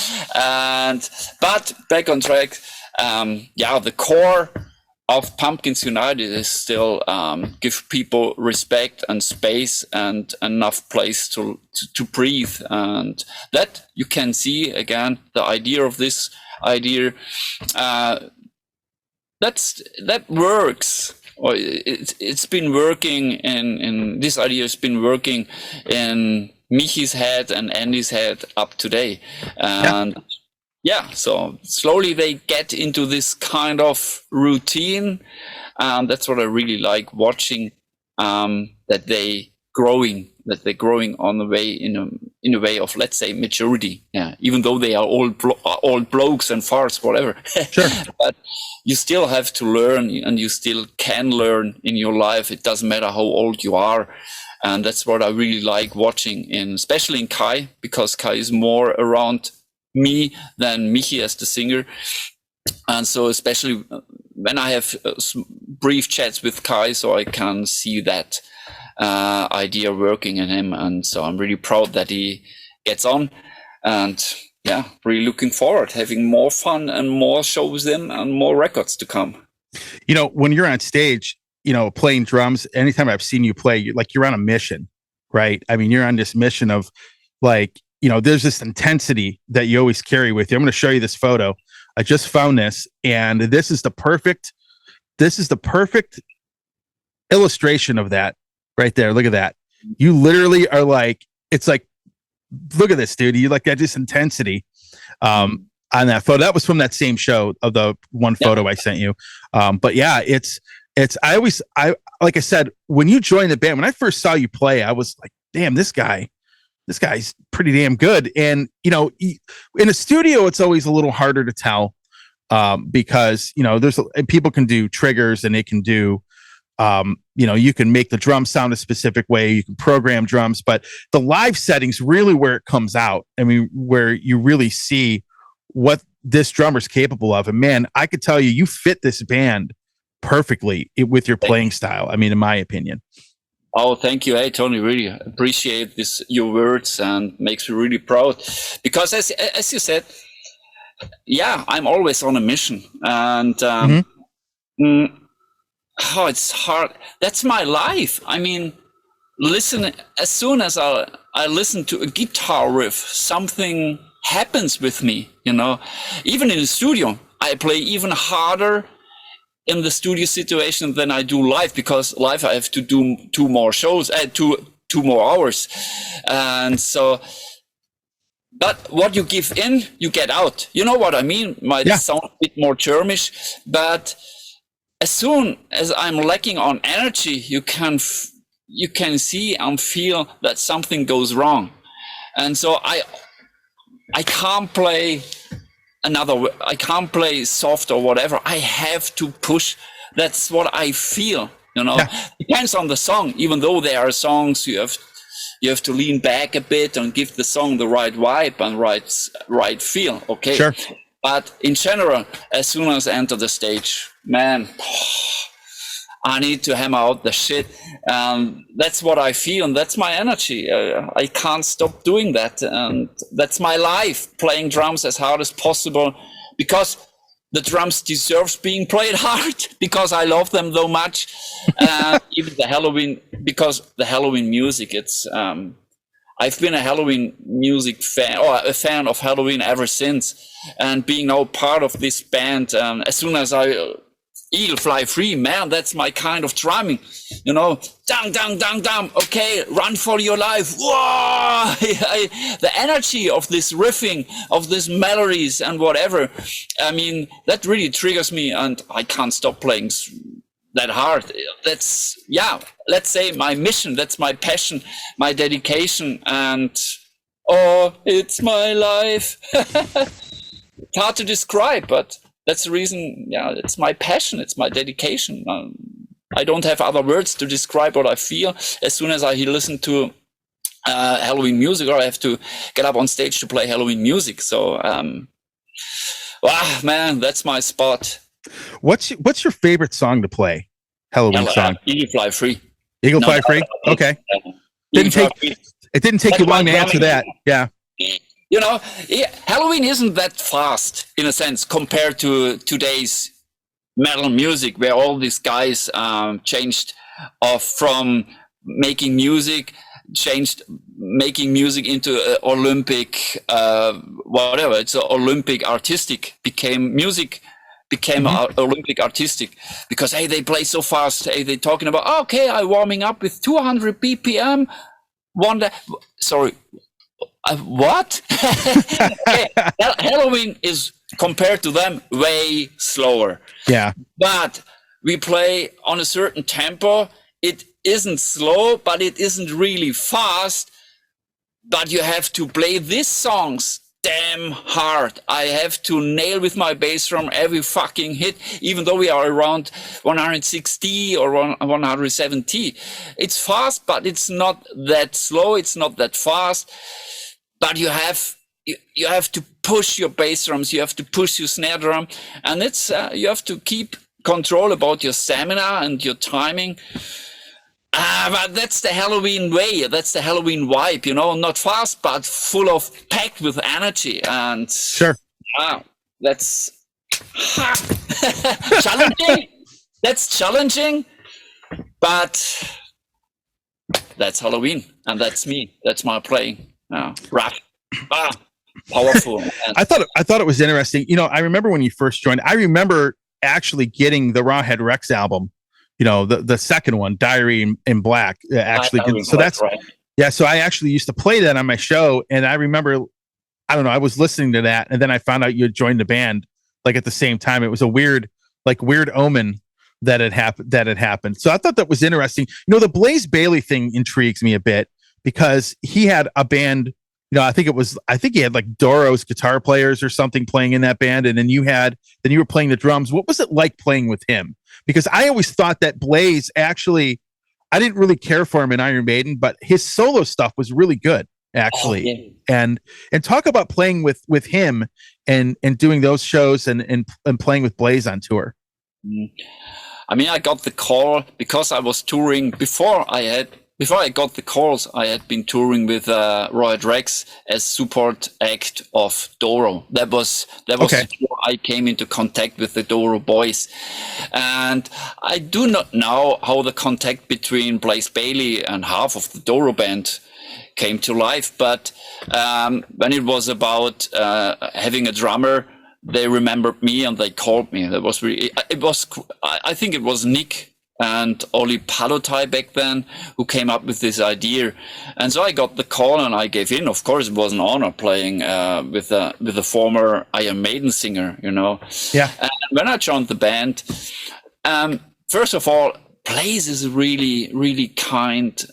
but back on track. The core of Pumpkins United is still give people respect and space and enough place to breathe. And that you can see again, the idea of this idea, that works. Or it's been working in this idea has been working in Michi's head and Andy's head up today. And so slowly they get into this kind of routine. That's what I really like watching, that they're growing on the way in a way of, let's say, maturity. Yeah, even though they are all blokes and farts, whatever. Sure. But you still have to learn, and you still can learn in your life. It doesn't matter how old you are. And that's what I really like watching, especially in Kai, because Kai is more around me than Michi as the singer. And so especially when I have brief chats with Kai, so I can see that idea working in him. And so I'm really proud that he gets on, and really looking forward having more fun and more shows with him and more records to come. When you're on stage, playing drums, anytime I've seen you play, you're on a mission, right? I mean, you're on this mission of there's this intensity that you always carry with you. I'm going to show you this photo. I just found this, and this is the perfect this is the perfect illustration of that right there. Look at that. You literally are like, it's like, look at this, dude. You like that just intensity on that photo. That was from that same show of the one photo I sent you. But yeah, it's, I like I said, when you joined the band, when I first saw you play, I was like, damn, this guy's pretty damn good. And, you know, in a studio, it's always a little harder to tell because, you know, people can do triggers and they can do, you know, you can make the drums sound a specific way, you can program drums, but the live setting's really where it comes out. I mean, where you really see what this drummer's capable of. And man, I could tell you, you fit this band perfectly with your playing style. I mean, in my opinion. Oh, thank you. Hey, Tony, really appreciate your words, and makes me really proud because as you said, yeah, I'm always on a mission, and it's hard. That's my life. I mean, listen, as soon as I listen to a guitar riff, something happens with me, you know. Even in the studio, I play even harder in the studio situation than I do live, because live I have to do two more hours. And so, but what you give in, you get out. You know what I mean? Might sound a bit more Germish, but as soon as I'm lacking on energy, you can see and feel that something goes wrong. And so I can't play I can't play soft or whatever. I have to push. That's what I feel, you know. Depends on the song. Even though there are songs you have to lean back a bit and give the song the right vibe and right feel. Okay. Sure. But in general, as soon as I enter the stage, man, I need to hammer out the shit. That's what I feel, and that's my energy. I can't stop doing that, and that's my life, playing drums as hard as possible, because the drums deserves being played hard, because I love them so much. Even the Helloween, because the Helloween music, it's I've been a Helloween music fan, or a fan of Helloween ever since, and being now part of this band, as soon as Eagle Fly Free, man, that's my kind of drumming, you know, down, down, down, down, okay, run for your life, whoa! The energy of this riffing, of these melodies and whatever, I mean, that really triggers me, and I can't stop playing that hard. That's, let's say my mission, that's my passion, my dedication, and, oh, it's my life. It's hard to describe, but that's the reason, it's my passion, it's my dedication. I don't have other words to describe what I feel. As soon as I listen to Helloween music, or I have to get up on stage to play Helloween music. So, man, that's my spot. What's your favorite song to play? Helloween song? Eagle Fly Free. Eagle Fly Free? Okay. It didn't take you long to answer that. Yeah. You know, Helloween isn't that fast, in a sense, compared to today's metal music, where all these guys changed from making music into Olympic, whatever. It's Olympic artistic, became Olympic artistic, because, hey, they play so fast. Hey, they're talking about, okay, I'm warming up with 200 BPM. What? Helloween is, compared to them, way slower. Yeah. But we play on a certain tempo. It isn't slow, but it isn't really fast. But you have to play these songs damn hard. I have to nail with my bass drum every fucking hit, even though we are around 160 or 170. It's fast, but it's not that slow. It's not that fast. But you have to push your bass drums, you have to push your snare drum, and it's you have to keep control about your stamina and your timing. But that's the Helloween way, that's the Helloween vibe, you know, not fast, but packed with energy. And sure, that's challenging. That's challenging, but that's Helloween, and that's me. That's my playing. Rough, powerful. I thought it was interesting. You know, I remember when you first joined. I remember actually getting the Rawhead Rexx album, the second one, Diary in Black, actually. So that's right. Yeah. So I actually used to play that on my show, and I remember, I don't know, I was listening to that, and then I found out you had joined the band like at the same time. It was a weird omen that had happened. So I thought that was interesting. The Blaze Bayley thing intrigues me a bit because he had a band. I think he had like Doro's guitar players or something playing in that band, and then you were playing the drums. What was it like playing with him? Because I always thought that Blaze actually, I didn't really care for him in Iron Maiden, but his solo stuff was really good actually. Oh, yeah. And talk about playing with him and doing those shows and playing with Blaze on tour. I mean, I got the call because I was touring before I got the calls. I had been touring with Rawhead Rexx as support act of Doro. That was okay. Before I came into contact with the Doro boys, and I do not know how the contact between Blaze Bayley and half of the Doro band came to life. But when it was about having a drummer, they remembered me and they called me. That was really. I think it was Nick and Oli Palotai back then who came up with this idea. And so I got the call and I gave in. Of course, it was an honor playing with a former Iron Maiden singer, Yeah. And when I joined the band, first of all, Blaze is a really, really kind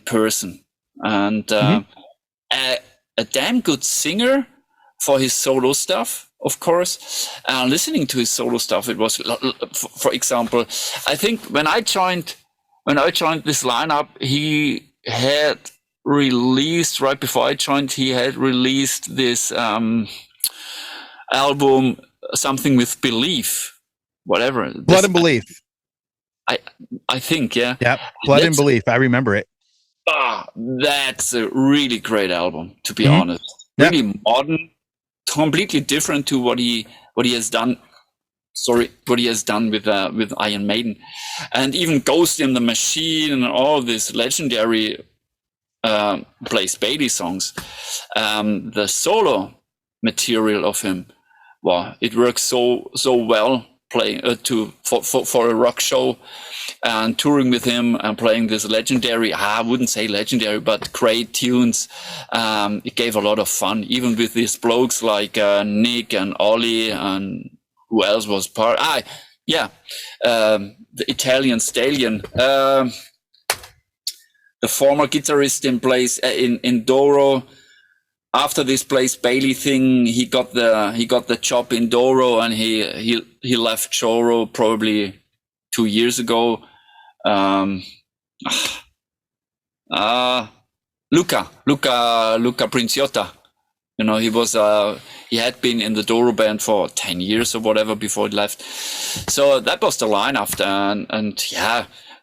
person and a damn good singer for his solo stuff. Of course, listening to his solo stuff, it was, for example, I think when I joined this lineup, he had released, right before I joined, he had released this album, something with Belief, whatever. Blood and Belief. I think, yeah. Yeah, Blood and Belief. I remember it. That's a really great album, to be honest. Really modern. Completely different to what he has done. What he has done with Iron Maiden, and even Ghost in the Machine and all these legendary Blaze Bayley songs. The solo material of him, wow, it works so well playing for a rock show and touring with him and playing this legendary, I wouldn't say legendary, but great tunes. It gave a lot of fun, even with these blokes like Nick and Ollie and who else was part. The Italian Stallion, the former guitarist in Blaze in Doro. After this Blaze Bayley thing, he got the job in Doro, and he left Doro probably 2 years ago. Luca Princiotta. He had been in the Doro band for 10 years or whatever before he left. So that was the line after, and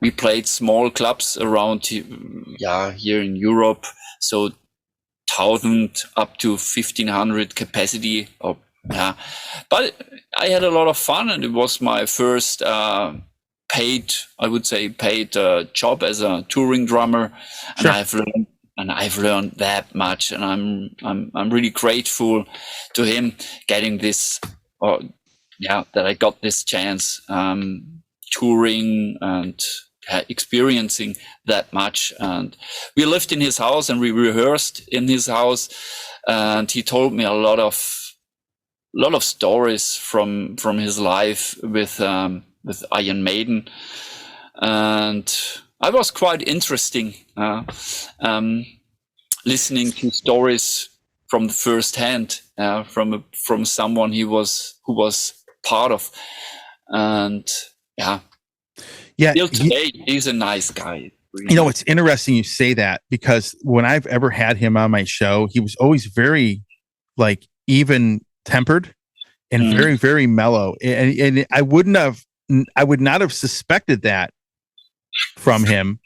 we played small clubs around here in Europe. So 1,000 up to 1,500 capacity. But I had a lot of fun, and it was my first paid job as a touring drummer. Sure. And I've learned that much, and I'm really grateful to him getting this, that I got this chance touring and experiencing that much. And we lived in his house and we rehearsed in his house, and he told me a lot of stories from his life with Iron Maiden, and I was quite interesting listening to stories from the first hand from someone who was part of, and still today he's a nice guy. Really. It's interesting you say that, because when I've ever had him on my show, he was always very even tempered and very, very mellow, and I would not have suspected that from him,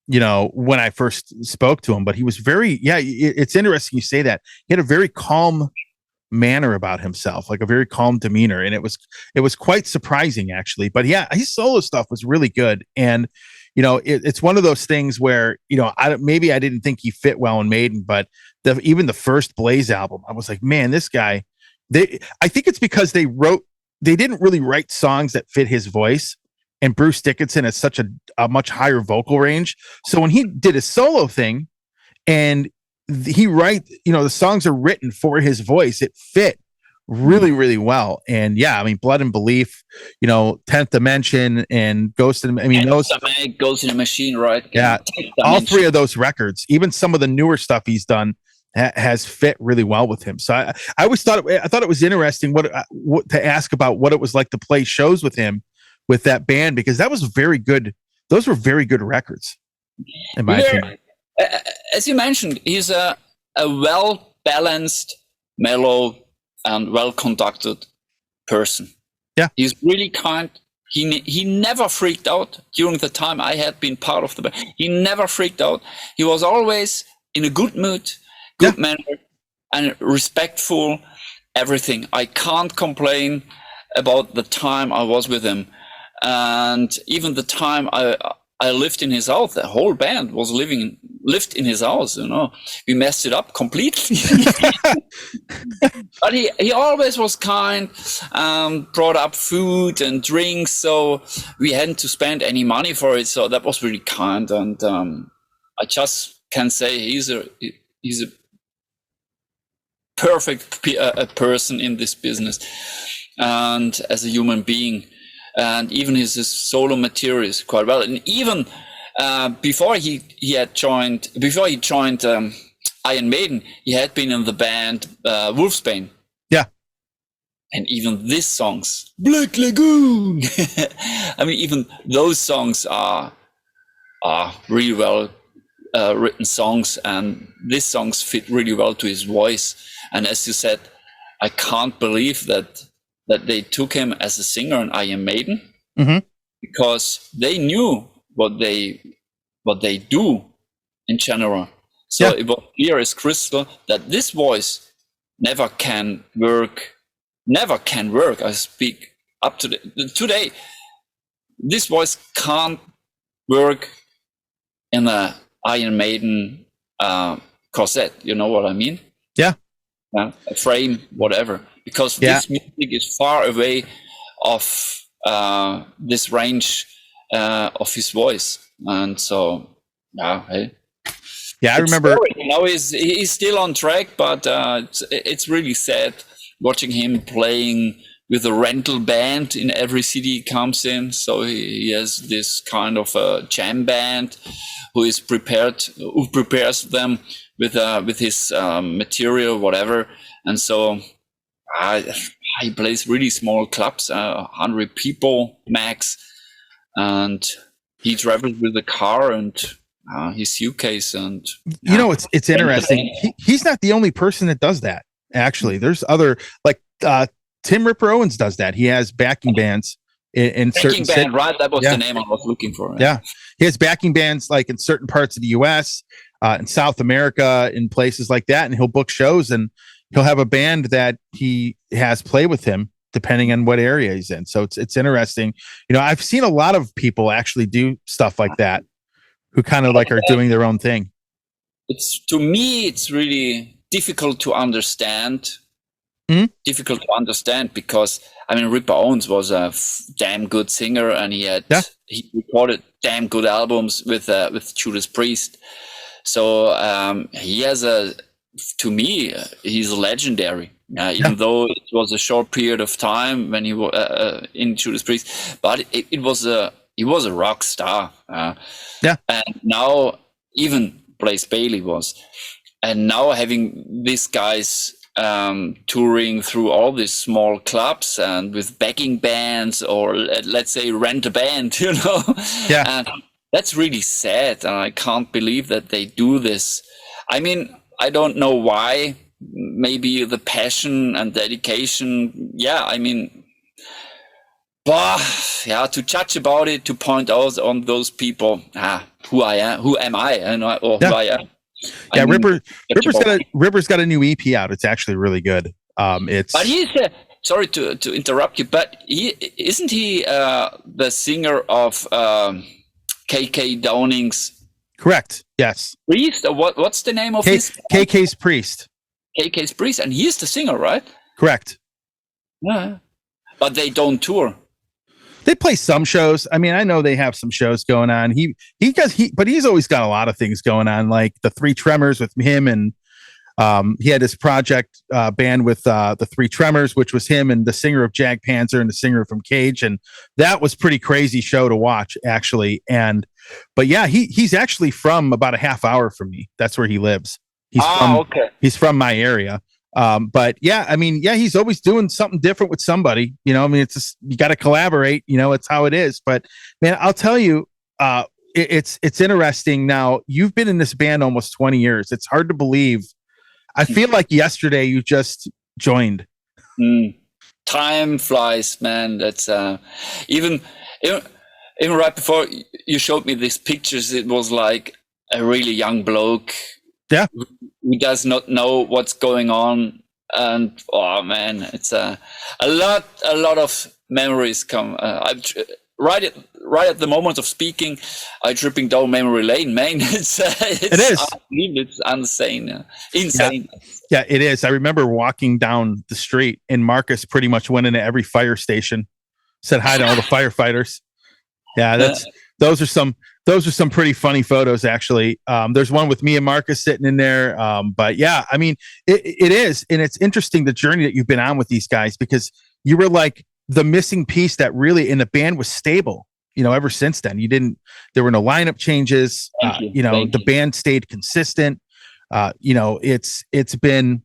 when I first spoke to him. But he was very, it's interesting you say that. He had a very calm manner about himself, like a very calm demeanor, and it was quite surprising actually. But his solo stuff was really good, and it's one of those things where maybe I didn't think he fit well in Maiden, but even the first Blaze album, I was like, man, this guy. I think it's because they wrote they didn't really write songs that fit his voice. And Bruce Dickinson has such a much higher vocal range. So when he did a solo thing and the songs are written for his voice, it fit really, really well. And yeah, I mean, Blood and Belief, 10th Dimension and Ghost in, I mean, those Ghost in a Machine, right? Yeah. All three of those records, even some of the newer stuff he's done has fit really well with him. So I always thought it was interesting what to ask about what it was like to play shows with him with that band, because that was very good. Those were very good records, in my opinion. As you mentioned, he's a well-balanced, mellow, and well-conducted person. Yeah. He's really kind. He never freaked out during the time I had been part of the band. He never freaked out. He was always in a good mood, good manner, and respectful, everything. I can't complain about the time I was with him. And even the time I lived in his house, the whole band lived in his house, We messed it up completely. But he always was kind, brought up food and drinks, so we hadn't to spend any money for it. So that was really kind. And I just can say he's a perfect person in this business and as a human being. And even his solo material is quite well. And even before he joined Iron Maiden, he had been in the band Wolfsbane. Yeah. And even these songs, Black Lagoon. I mean, even those songs are really well written songs, and these songs fit really well to his voice. And as you said, I can't believe that they took him as a singer in Iron Maiden, because they knew what they do in general. So it was clear as crystal that this voice never can work. I speak up to today. This voice can't work in a Iron Maiden corset. You know what I mean? Yeah. A frame, whatever. Because this music is far away of this range of his voice, and so I remember. He's still on track, but it's really sad watching him playing with a rental band in every city he comes in. So he has this kind of a jam band who prepares them with his material, whatever, and so. He plays really small clubs, 100 people max, and he travels with a car and his suitcase. And it's interesting. He's not the only person that does that. Actually, there's other, like Tim Ripper Owens does that. He has backing bands in certain band, right? That was the name I was looking for. Right? Yeah, he has backing bands like in certain parts of the U.S., in South America, in places like that, and he'll book shows and. He'll have a band that he has play with him depending on what area he's in. So it's interesting. I've seen a lot of people actually do stuff like that who kind of like are doing their own thing. To me, it's really difficult to understand. Difficult to understand because, Ripper Owens was a damn good singer, and he recorded damn good albums with Judas Priest. So he has to me, he's legendary. Even though it was a short period of time when he was in Judas Priest, but he was a rock star. And now even Blaze Bayley was, and now having these guys touring through all these small clubs and with backing bands, or let's say rent a band, and that's really sad. And I can't believe that they do this. I don't know why. Maybe the passion and dedication. To judge about it, to point out on those people, who am I, who I am. Ripper's got a new EP out. It's actually really good. But he's sorry to interrupt you, but isn't he the singer of KK Downing's? Correct. Yes. Priest? What's the name of his? KK's Priest. KK's Priest, and he's the singer, right? Correct. Yeah. But they don't tour. They play some shows. I mean, I know they have some shows going on. But he's always got a lot of things going on, like the Three Tremors with him, and he had his project band with the Three Tremors, which was him and the singer of Jag Panzer and the singer from Cage, and that was pretty crazy show to watch, actually. But yeah, he's actually from about a half hour from me. That's where he lives. He's from my area. But yeah, I mean, yeah, he's always doing something different with somebody, you know. I mean, it's just, you got to collaborate, you know, it's how it is. But man, I'll tell you, it's interesting. Now, you've been in this band almost 20 years. It's hard to believe. I feel like yesterday you just joined. Time flies, man. That's even right before you showed me these pictures, it was like a really young bloke. Yeah. Who does not know what's going on. And oh man, it's a lot of memories come. Right at the moment of speaking, I'm tripping down memory lane, man. It's insane. Insane. Yeah, it is. I remember walking down the street and Marcus pretty much went into every fire station, said hi to all the firefighters. Yeah, those are some pretty funny photos, actually. There's one with me and Marcus sitting in there. But yeah, I mean, it is. And it's interesting, the journey that you've been on with these guys, because you were like the missing piece that really, and the band was stable, you know, ever since then. There were no lineup changes. The band stayed consistent. You know, it's been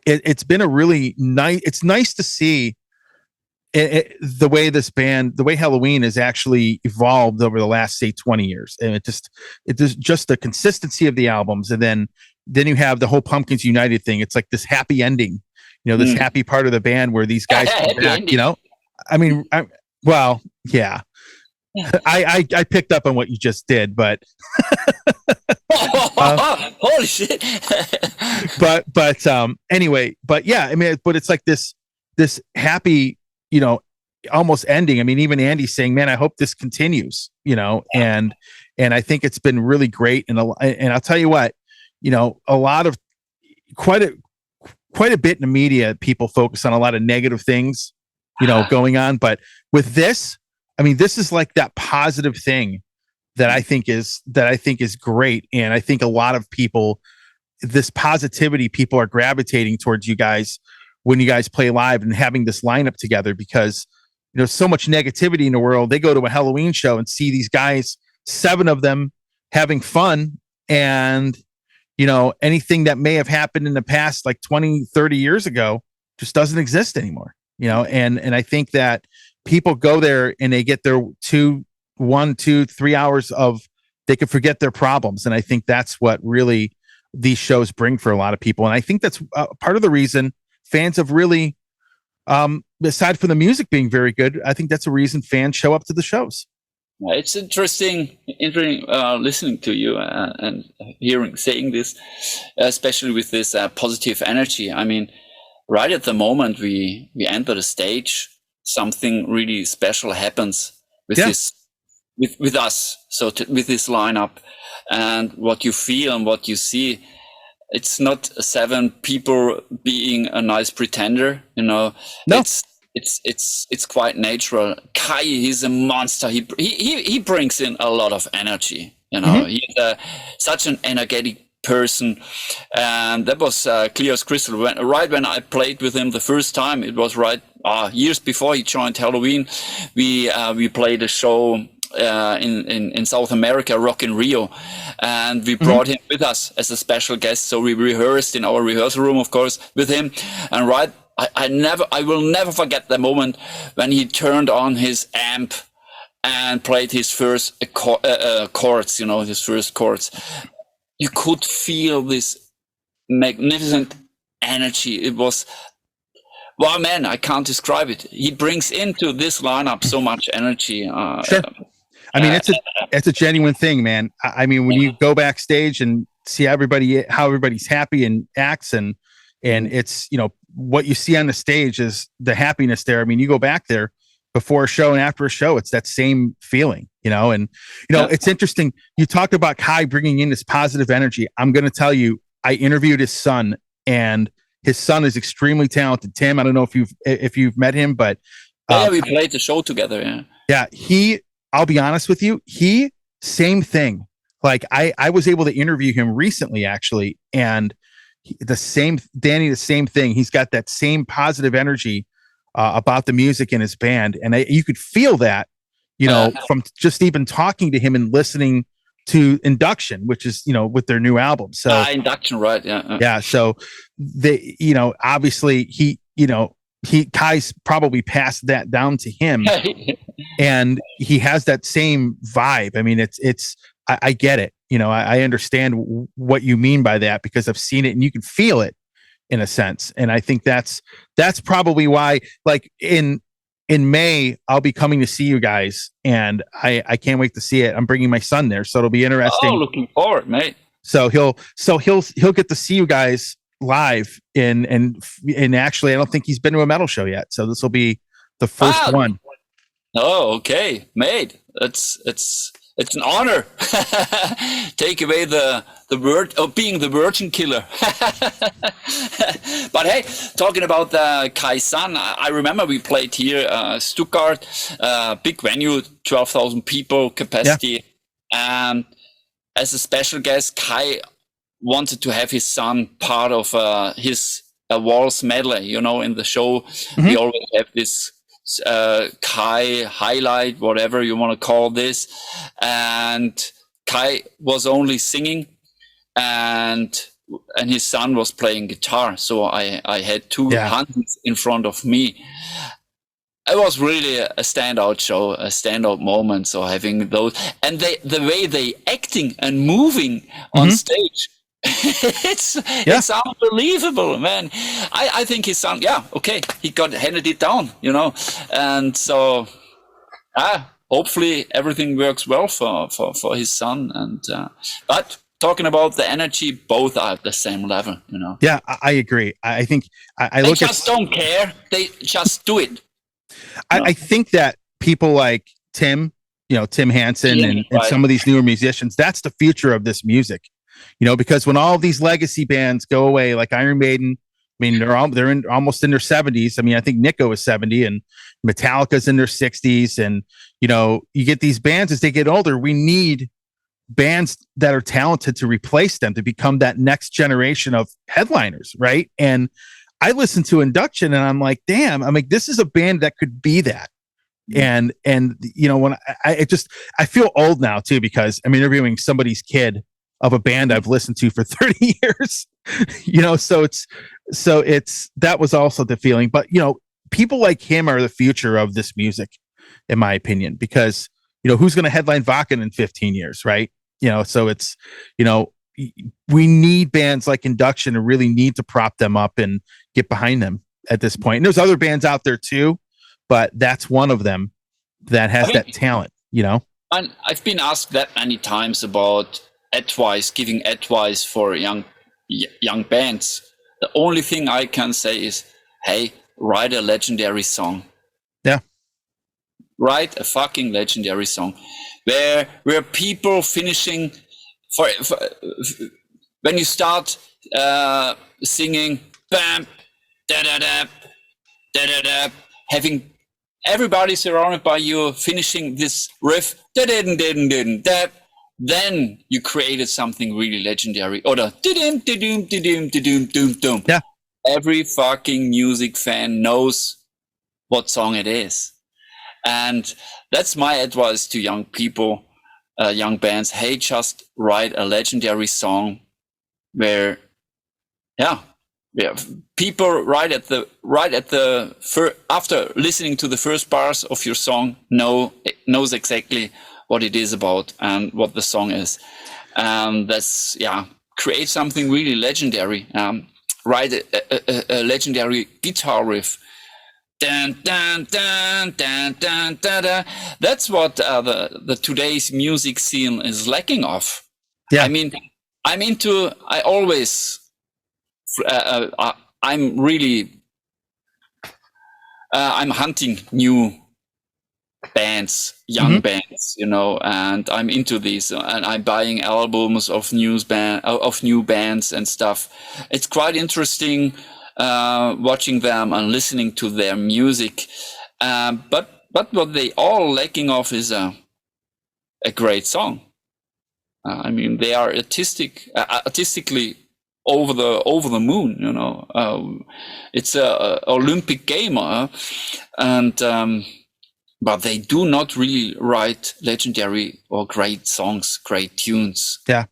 a really nice, it's nice to see the way this band, the way Helloween has actually evolved over the last, say, 20 years. And it's just the consistency of the albums. And then you have the whole Pumpkins United thing. It's like this happy ending, you know, this happy part of the band where these guys come back, you know. I mean, yeah. I picked up on what you just did, but holy shit. but anyway, but yeah, I mean, but it's like this happy, you know, almost ending. I mean, even Andy's saying, man, I hope this continues, you know. And I think it's been really great. And I'll tell you what, you know, quite a bit in the media, people focus on a lot of negative things, you know, going on. But with this, I mean, this is like that positive thing that I think is great. And I think a lot of people, this positivity, people are gravitating towards you guys when you guys play live and having this lineup together, because, you know, so much negativity in the world. They go to a Helloween show and see these guys, 7 of them, having fun. And, you know, anything that may have happened in the past, like 20, 30 years ago, just doesn't exist anymore, you know. And I think that people go there and they get their 1, 2, 3 hours of, they could forget their problems. And I think that's what really these shows bring for a lot of people. And I think that's part of the reason fans have really, aside from the music being very good, I think that's a reason fans show up to the shows. It's interesting listening to you and saying this, especially with this positive energy. I mean, right at the moment we enter the stage, something really special happens with this, with us. So with this lineup, and what you feel and what you see. It's not 7 people being a nice pretender, you know. No. It's quite natural. Kai, he's a monster. He brings in a lot of energy, you know. He's such an energetic person, and that was clear as crystal. Right when I played with him the first time, it was years before he joined Helloween. We played a show in South America, Rock in Rio, and we brought him with us as a special guest. So we rehearsed in our rehearsal room, of course, with him. And I will never forget the moment when he turned on his amp and played his first chords, you know, his first chords. You could feel this magnificent energy. It was, wow, man, I can't describe it. He brings into this lineup so much energy. Sure. I mean, it's a genuine thing, man. I mean, when you go backstage and see how everybody's happy and acts, and it's, you know, what you see on the stage is the happiness there. I mean, you go back there before a show and after a show, it's that same feeling, you know. And, you know, it's interesting. You talked about Kai bringing in this positive energy. I'm going to tell you, I interviewed his son, and His son is extremely talented. Tim, I don't know if you've met him, but yeah, we played the show together. Yeah, I'll be honest with you, same thing. Like I was able to interview him recently, actually, and the same thing. He's got that same positive energy about the music in his band, and you could feel that, from just even talking to him and listening to Induction, which is with their new album. So Induction, right? Yeah. So they, obviously Kai's probably passed that down to him, and he has that same vibe. I mean, I get it. I understand what you mean by that, because I've seen it and you can feel it in a sense. And I think that's probably why, like in May, I'll be coming to see you guys, and I can't wait to see it. I'm bringing my son there, so it'll be interesting. Oh, looking forward, mate. So he'll get to see you guys live and actually, I don't think he's been to a metal show yet. So this will be the first one. Oh, okay, mate. It's an honor. Take away the word of being the virgin killer. But hey, talking about Kai's son, I remember we played here, Stuttgart, big venue, 12,000 people capacity. And as a special guest, Kai wanted to have his son part of his waltz medley. In the show, we always have this Kai highlight, whatever you want to call this, and Kai was only singing, and his son was playing guitar. So I had two hands in front of me. It was really a standout show, a standout moment. So having those, and the way they acting and moving on stage. It's unbelievable, man. I think his son, he got handed it down, and so hopefully everything works well for his son. And but talking about the energy, both are at the same level, Yeah, I agree. I think I look just don't care. They just do it. I think that people like Tim, Tim Hansen and some of these newer musicians, that's the future of this music. Because when all of these legacy bands go away, like Iron Maiden, I mean, they're almost in their 70s. I mean, I think Nico is 70 and Metallica's in their 60s. And, you get these bands as they get older. We need bands that are talented to replace them, to become that next generation of headliners. Right. And I listen to Induction and I'm like, damn, this is a band that could be that. And when I feel old now too, because I'm interviewing somebody's kid of a band I've listened to for 30 years, so that was also the feeling. But, people like him are the future of this music, in my opinion, because, who's going to headline Wacken in 15 years, right? So it's, we need bands like Induction and really need to prop them up and get behind them at this point. And there's other bands out there too, but that's one of them that has that talent, And I've been asked that many times about giving advice for young bands. The only thing I can say is, hey, write a legendary song. Yeah. Write a fucking legendary song where people finishing for when you start singing, bam, da da da, da da da, having everybody surrounded by you finishing this riff, da da da da da. Then you created something really legendary. Or the dum dum dum dum dum dum. Yeah. Every fucking music fan knows what song it is, and that's my advice to young people, young bands. Hey, just write a legendary song where, people after listening to the first bars of your song knows exactly what it is about and what the song is. That's create something really legendary. Write a legendary guitar riff. Dun, dun, dun, dun, dun, dun, dun. That's what the today's music scene is lacking of. Yeah. I'm hunting new bands, young bands, and I'm into these, and I'm buying albums of new bands and stuff. It's quite interesting watching them and listening to their music. But what they all lacking of is a great song. I mean, they are artistically over the moon. You know, it's a Olympic game, and but they do not really write legendary or great songs, great tunes. Yeah,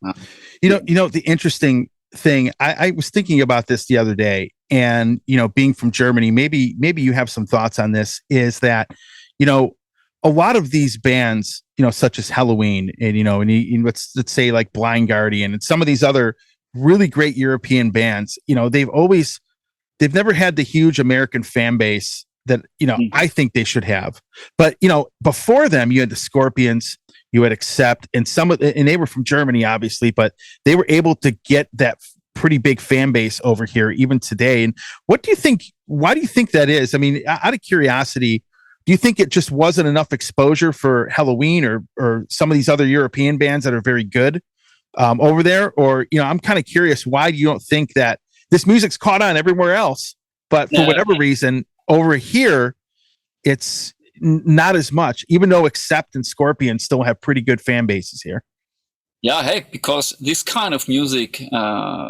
you know the interesting thing. I was thinking about this the other day, and being from Germany, maybe you have some thoughts on this. Is that a lot of these bands, such as Helloween, and let's say like Blind Guardian, and some of these other really great European bands, they've never had the huge American fan base that I think they should have. But before them, you had the Scorpions, you had Accept, and and they were from Germany, obviously, but they were able to get that pretty big fan base over here even today. And what do you think? Why do you think that is? I mean, out of curiosity, do you think it just wasn't enough exposure for Helloween or some of these other European bands that are very good over there? Or I'm kind of curious, why do you don't think that this music's caught on everywhere else, but for whatever reason over here, it's not as much, even though Accept and Scorpion still have pretty good fan bases here. Yeah, hey, because this kind of music,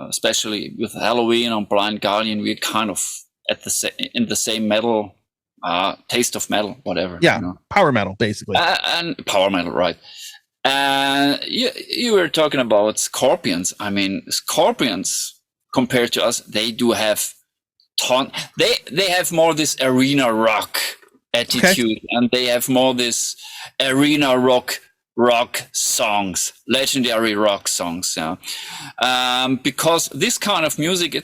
especially with Helloween and Blind Guardian, we're kind of in the same metal, taste of metal, whatever. Yeah, power metal, basically. And power metal, right. And you were talking about Scorpions. I mean, Scorpions, compared to us, they do have they have more this arena rock attitude, and they have more this arena rock songs, legendary rock songs. Yeah. Because this kind of music,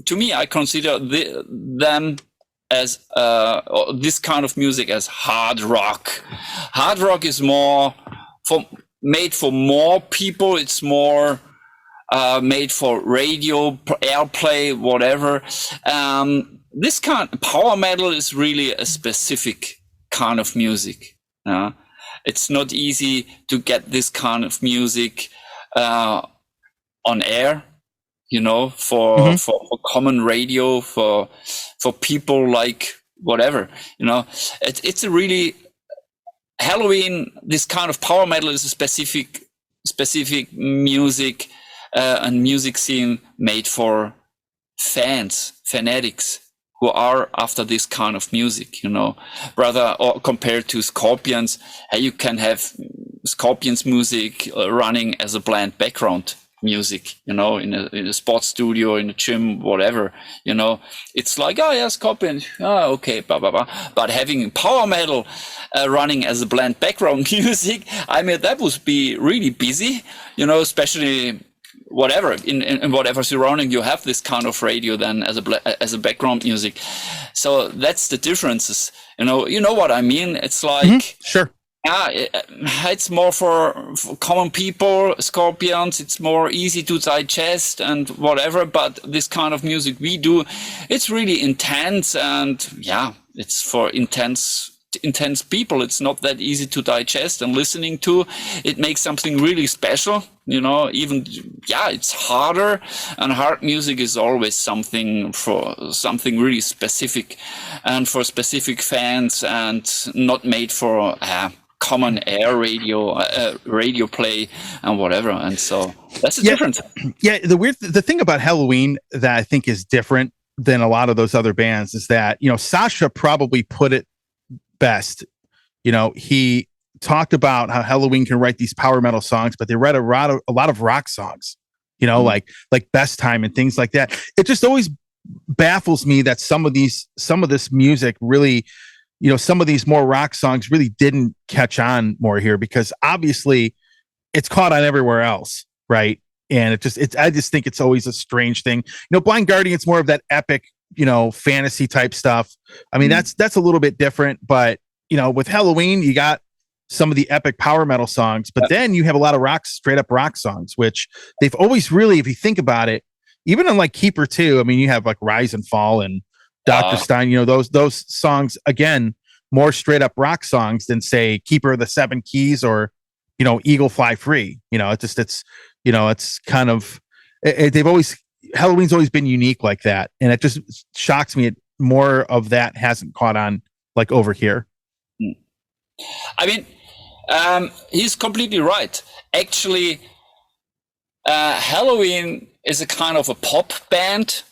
to me, I consider them as this kind of music as hard rock. Hard rock is more made for more people. It's more made for radio airplay, whatever. This kind of power metal is really a specific kind of music. It's not easy to get this kind of music on air, for common radio, for people like whatever. It's a really Helloween. This kind of power metal is a specific music. And music scene made for fanatics who are after this kind of music, rather or compared to Scorpions. You can have Scorpions music running as a bland background music, in a sports studio, in a gym, whatever, it's like, oh yeah, Scorpions, okay, blah, blah, blah. But having power metal running as a bland background music, I mean, that would be really busy, especially whatever in whatever surrounding you have this kind of radio then as a background music. So that's the differences. You know what I mean? It's like sure. It's more for common people. Scorpions, it's more easy to digest and whatever. But this kind of music we do, it's really intense, and it's for intense people. It's not that easy to digest and listening to. It makes something really special, it's harder, and hard music is always something really specific and for specific fans, and not made for common air radio play and whatever. And so that's the difference. Yeah, the thing about Helloween that I think is different than a lot of those other bands is that Sasha probably put it best. He talked about how Helloween can write these power metal songs, but they write a lot of rock songs, like Best Time and things like that. It just always baffles me that some of this music really, some of these more rock songs really didn't catch on more here, because obviously it's caught on everywhere else, right? And I just think it's always a strange thing. Blind Guardian, it's more of that epic, fantasy type stuff. I mean, that's a little bit different, but with Helloween, you got some of the epic power metal songs, but then you have a lot of straight up rock songs, which they've always really, if you think about it, even on like Keeper 2, I mean, you have like Rise and Fall and Dr. Stein, those songs, again, more straight up rock songs than say Keeper of the Seven Keys or, Eagle Fly Free. It's kind of, they've always Helloween's always been unique like that, and it just shocks me. More of that hasn't caught on like over here. I mean, he's completely right. Actually, Helloween is a kind of a pop band.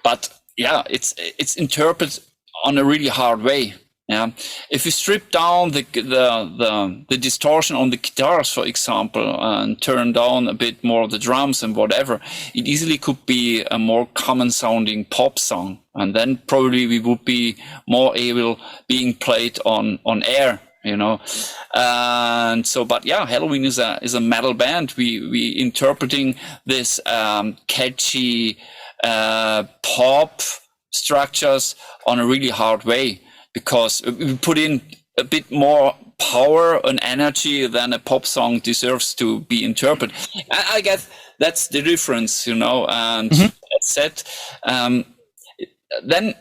But yeah, it's interpreted on a really hard way. Yeah, if you strip down the distortion on the guitars, for example, and turn down a bit more of the drums and whatever, it easily could be a more common sounding pop song, and then probably we would be more able being played on air, you know. And so, but yeah, Helloween is a metal band. We interpreting this catchy pop structures on a really hard way, because we put in a bit more power and energy than a pop song deserves to be interpreted. I guess that's the difference, you know. And that's it. Then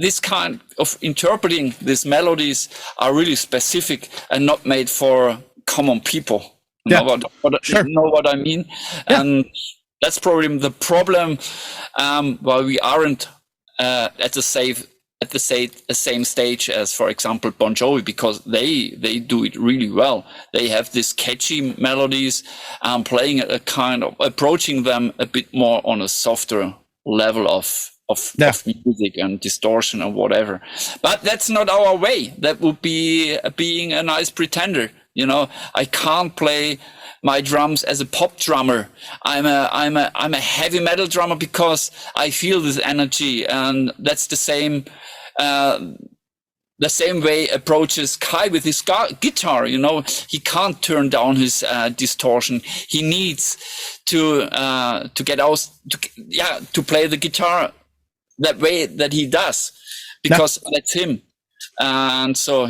this kind of interpreting these melodies are really specific and not made for common people. Yeah. Know what I mean? Yeah. And that's probably the problem why we aren't at the same stage as, for example, Bon Jovi, because they do it really well. They have these catchy melodies, playing a kind of approaching them a bit more on a softer level of music and distortion and whatever. But that's not our way. That would be being a nice pretender. You know, I can't play my drums as a pop drummer. I'm a heavy metal drummer because I feel this energy, and that's the same way approaches Kai with his guitar. You know, he can't turn down his distortion. He needs to get out to play the guitar that way that he does, because that's him. And so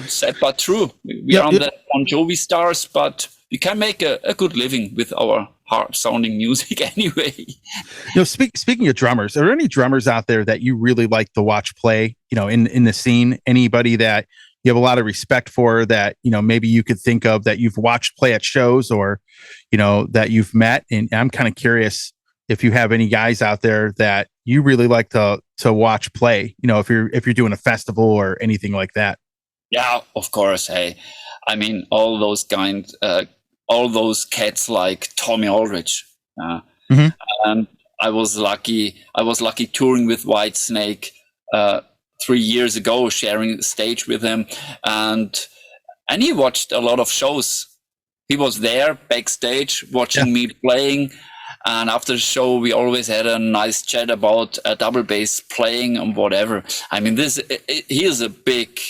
sad but true. We are on the Bon Jovi stars, but we can make a good living with our hard sounding music anyway. You know, speaking of drummers, are there any drummers out there that you really like to watch play, you know, in the scene? Anybody that you have a lot of respect for, that, you know, maybe you could think of that you've watched play at shows, or, you know, that you've met? And I'm kind of curious if you have any guys out there that you really like to watch play, you know, if you're doing a festival or anything like that. Yeah, of course. Hey, I mean, all those cats like Tommy Aldridge. And I was lucky touring with Whitesnake 3 years ago, sharing the stage with him, and he watched a lot of shows. He was there backstage watching me playing, and after the show we always had a nice chat about double bass playing and whatever. I mean, he has a big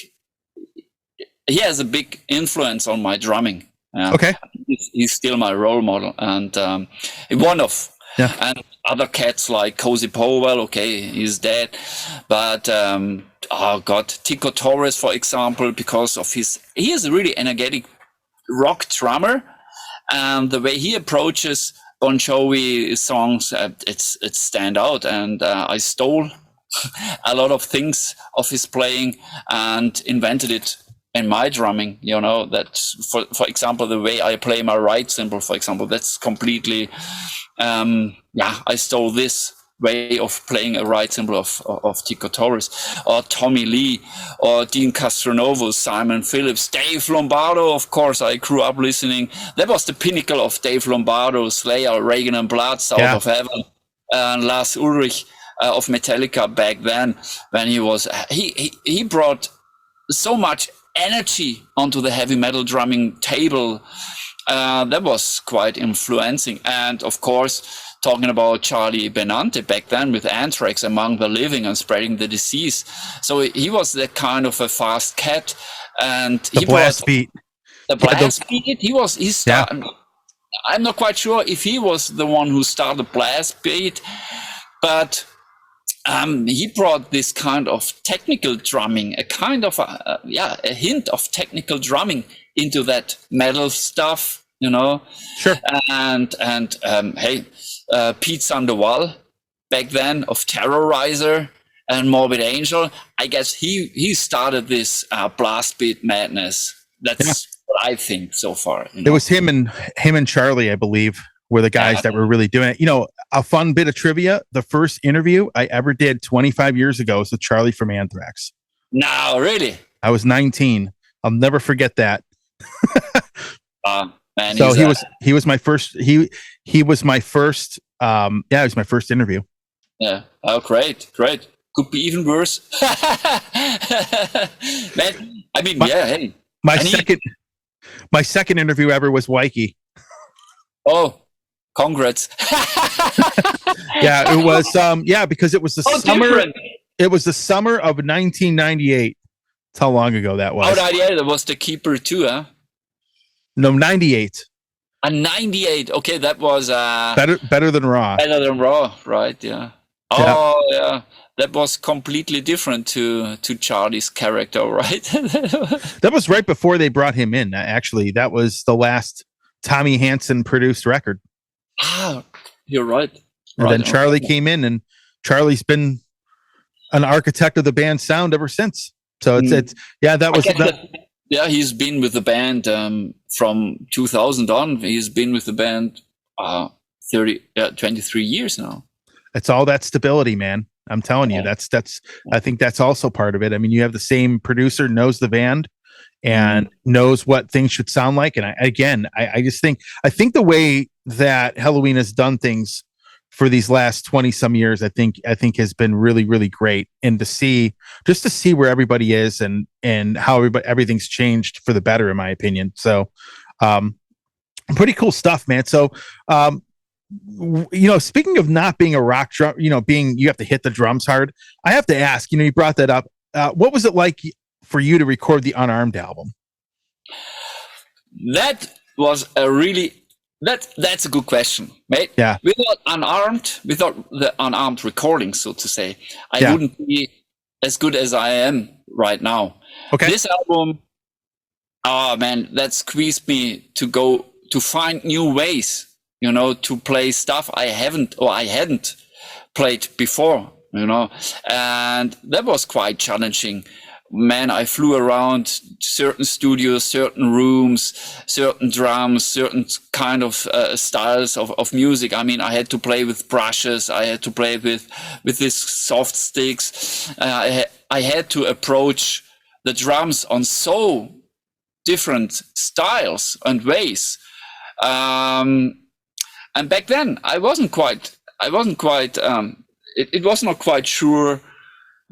influence on my drumming. Okay. He's still my role model, and one of. Yeah. And other cats like Cozy Powell, okay, he's dead. But, Tico Torres, for example, because of he is a really energetic rock drummer. And the way he approaches Bon Jovi songs, it's stand out. And I stole a lot of things of his playing and invented it in my drumming. You know, that for example, the way I play my right cymbal, for example, that's completely I stole this way of playing a right cymbal of Tico Torres, or Tommy Lee, or Dean Castronovo, Simon Phillips, Dave Lombardo. Of course, I grew up listening. That was the pinnacle of Dave Lombardo, Slayer, Reagan and Blood, South of Heaven, and Lars Ulrich of Metallica back then, when he brought so much energy onto the heavy metal drumming table. That was quite influencing. And of course, talking about Charlie Benante back then with Anthrax, Among the Living, and Spreading the Disease. So he was that kind of a fast cat, and the blast beat. The blast beat. He started. I'm not quite sure if he was the one who started blast beat, but he brought this kind of technical drumming, a kind of a hint of technical drumming into that metal stuff, you know. Sure. And Pete Sandoval back then of Terrorizer and Morbid Angel, I guess he started this blast beat madness. That's what I think so far. It was him and Charlie, I believe, were the guys that were really doing it. A fun bit of trivia: the first interview I ever did 25 years ago was with Charlie from Anthrax. No, really? I was 19. I'll never forget that. Man, so he was my first. He was my first. He was my first interview. Yeah. Oh, great. Could be even worse. Man, I mean, hey. My second interview ever was Wyke. Oh, congrats. Yeah, it was because it was the summer. Different. It was the summer of 1998. That's how long ago that was. Oh, 98. That was the keeper too, huh? No, 98. 98. Okay, that was better than Raw. Better than Raw, right? Yeah. Oh, yeah. That was completely different to Charlie's character, right? That was right before they brought him in. Actually, that was the last Tommy Hansen produced record. Ah, you're right. And then Charlie came in, and Charlie's been an architect of the band's sound ever since. So it's that was yeah, he's been with the band from 2000 on. He's been with the band 23 years now. It's all that stability, man. I'm telling you, that's I think that's also part of it. I mean, you have the same producer, knows the band and knows what things should sound like. And I just think the way that Helloween has done things for these last 20 some years, I think has been really, really great. And to see where everybody is and how everything's changed for the better, in my opinion. So, pretty cool stuff, man. So, speaking of not being a rock drum, you have to hit the drums hard. I have to ask, you brought that up. What was it like for you to record the Unarmed album? That was that's a good question, mate. Yeah. Without the unarmed recording, so to say, I wouldn't be as good as I am right now. Okay. This album, oh man, that squeezed me to find new ways, to play stuff I hadn't played before, and that was quite challenging. Man, I flew around certain studios, certain rooms, certain drums, certain kind of styles of music. I mean, I had to play with brushes. I had to play with these soft sticks. I had to approach the drums on so different styles and ways. And back then, it was not quite sure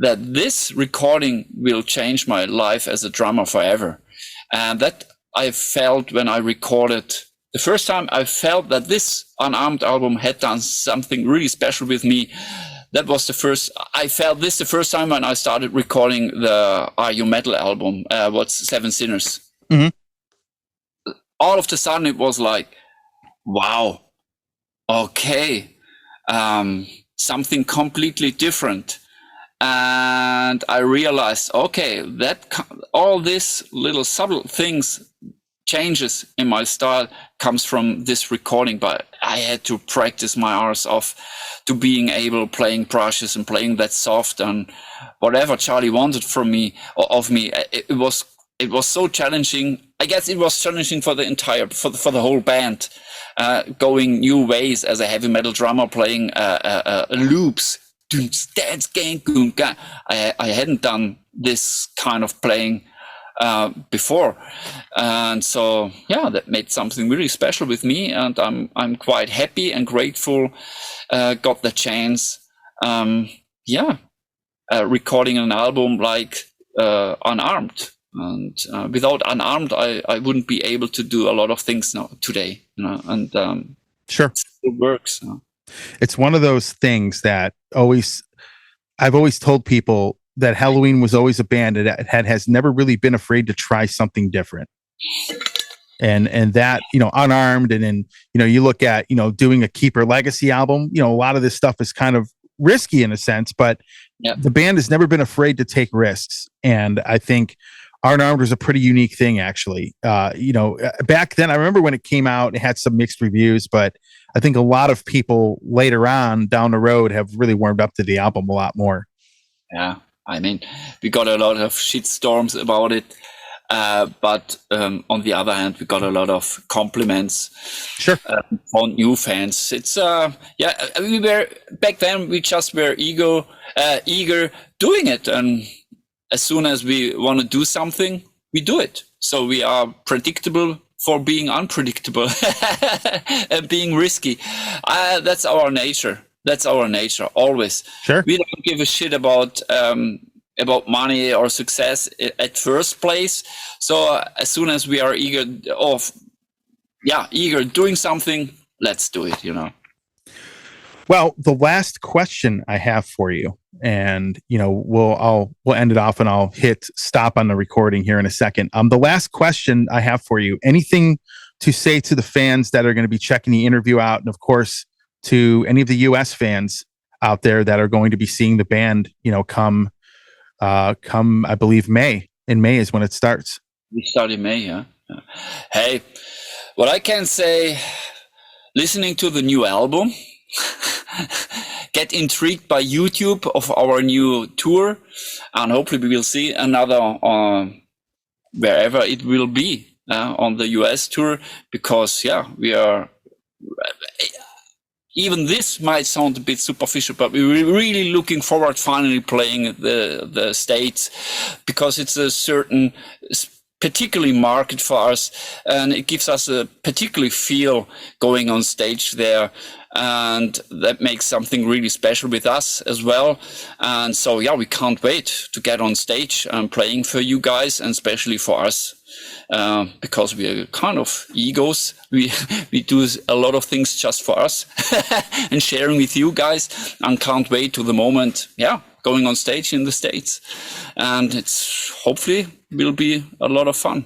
that this recording will change my life as a drummer forever. And that I felt when I recorded the first time. I felt that this Unarmed album had done something really special with me. That was the first time when I started recording the Are You Metal album, what's Seven Sinners. Mm-hmm. All of a sudden it was like, wow, okay, something completely different. And I realized, okay, that all these little subtle things, changes in my style, comes from this recording. But I had to practice my arse off to being able playing brushes and playing that soft and whatever Charlie wanted from me of me. It was so challenging. I guess it was challenging for the whole band, going new ways as a heavy metal drummer, playing loops. I hadn't done this kind of playing before, and so that made something really special with me, and I'm quite happy and grateful. Got the chance, recording an album like Unarmed, and without Unarmed, I wouldn't be able to do a lot of things now today, and sure, it works. It's one of those things that I've always told people that Helloween was always a band that has never really been afraid to try something different. And that, Unarmed, and then, you look at, doing a Keeper Legacy album, a lot of this stuff is kind of risky in a sense, but the band has never been afraid to take risks. And I think Unarmed was a pretty unique thing, actually. Back then, I remember when it came out, it had some mixed reviews, but I think a lot of people later on down the road have really warmed up to the album a lot more. Yeah, I mean, we got a lot of shit storms about it. But on the other hand, we got a lot of compliments Sure. from new fans. It's we were back then. We just were eager doing it, and as soon as we want to do something, we do it. So we are predictable for being unpredictable and being risky. That's our nature. That's our nature always. Sure. We don't give a shit about money or success at first place. So as soon as we are eager doing something, let's do it, Well, the last question I have for you, and we'll end it off, and I'll hit stop on the recording here in a second. The last question I have for you: anything to say to the fans that are going to be checking the interview out, and of course to any of the U.S. fans out there that are going to be seeing the band, come I believe May. In May is when it starts. We start in May, yeah. Hey, what I can say, listening to the new album. Get intrigued by YouTube of our new tour, and hopefully we will see another wherever it will be on the US tour, because we are, even this might sound a bit superficial, but we're really looking forward finally playing the States, because it's a certain particularly market for us, and it gives us a particular feel going on stage there, and that makes something really special with us as well. And so we can't wait to get on stage and playing for you guys, and especially for us, because we are kind of egos. We do a lot of things just for us and sharing with you guys, and can't wait to the moment going on stage in the States, and it's hopefully will be a lot of fun.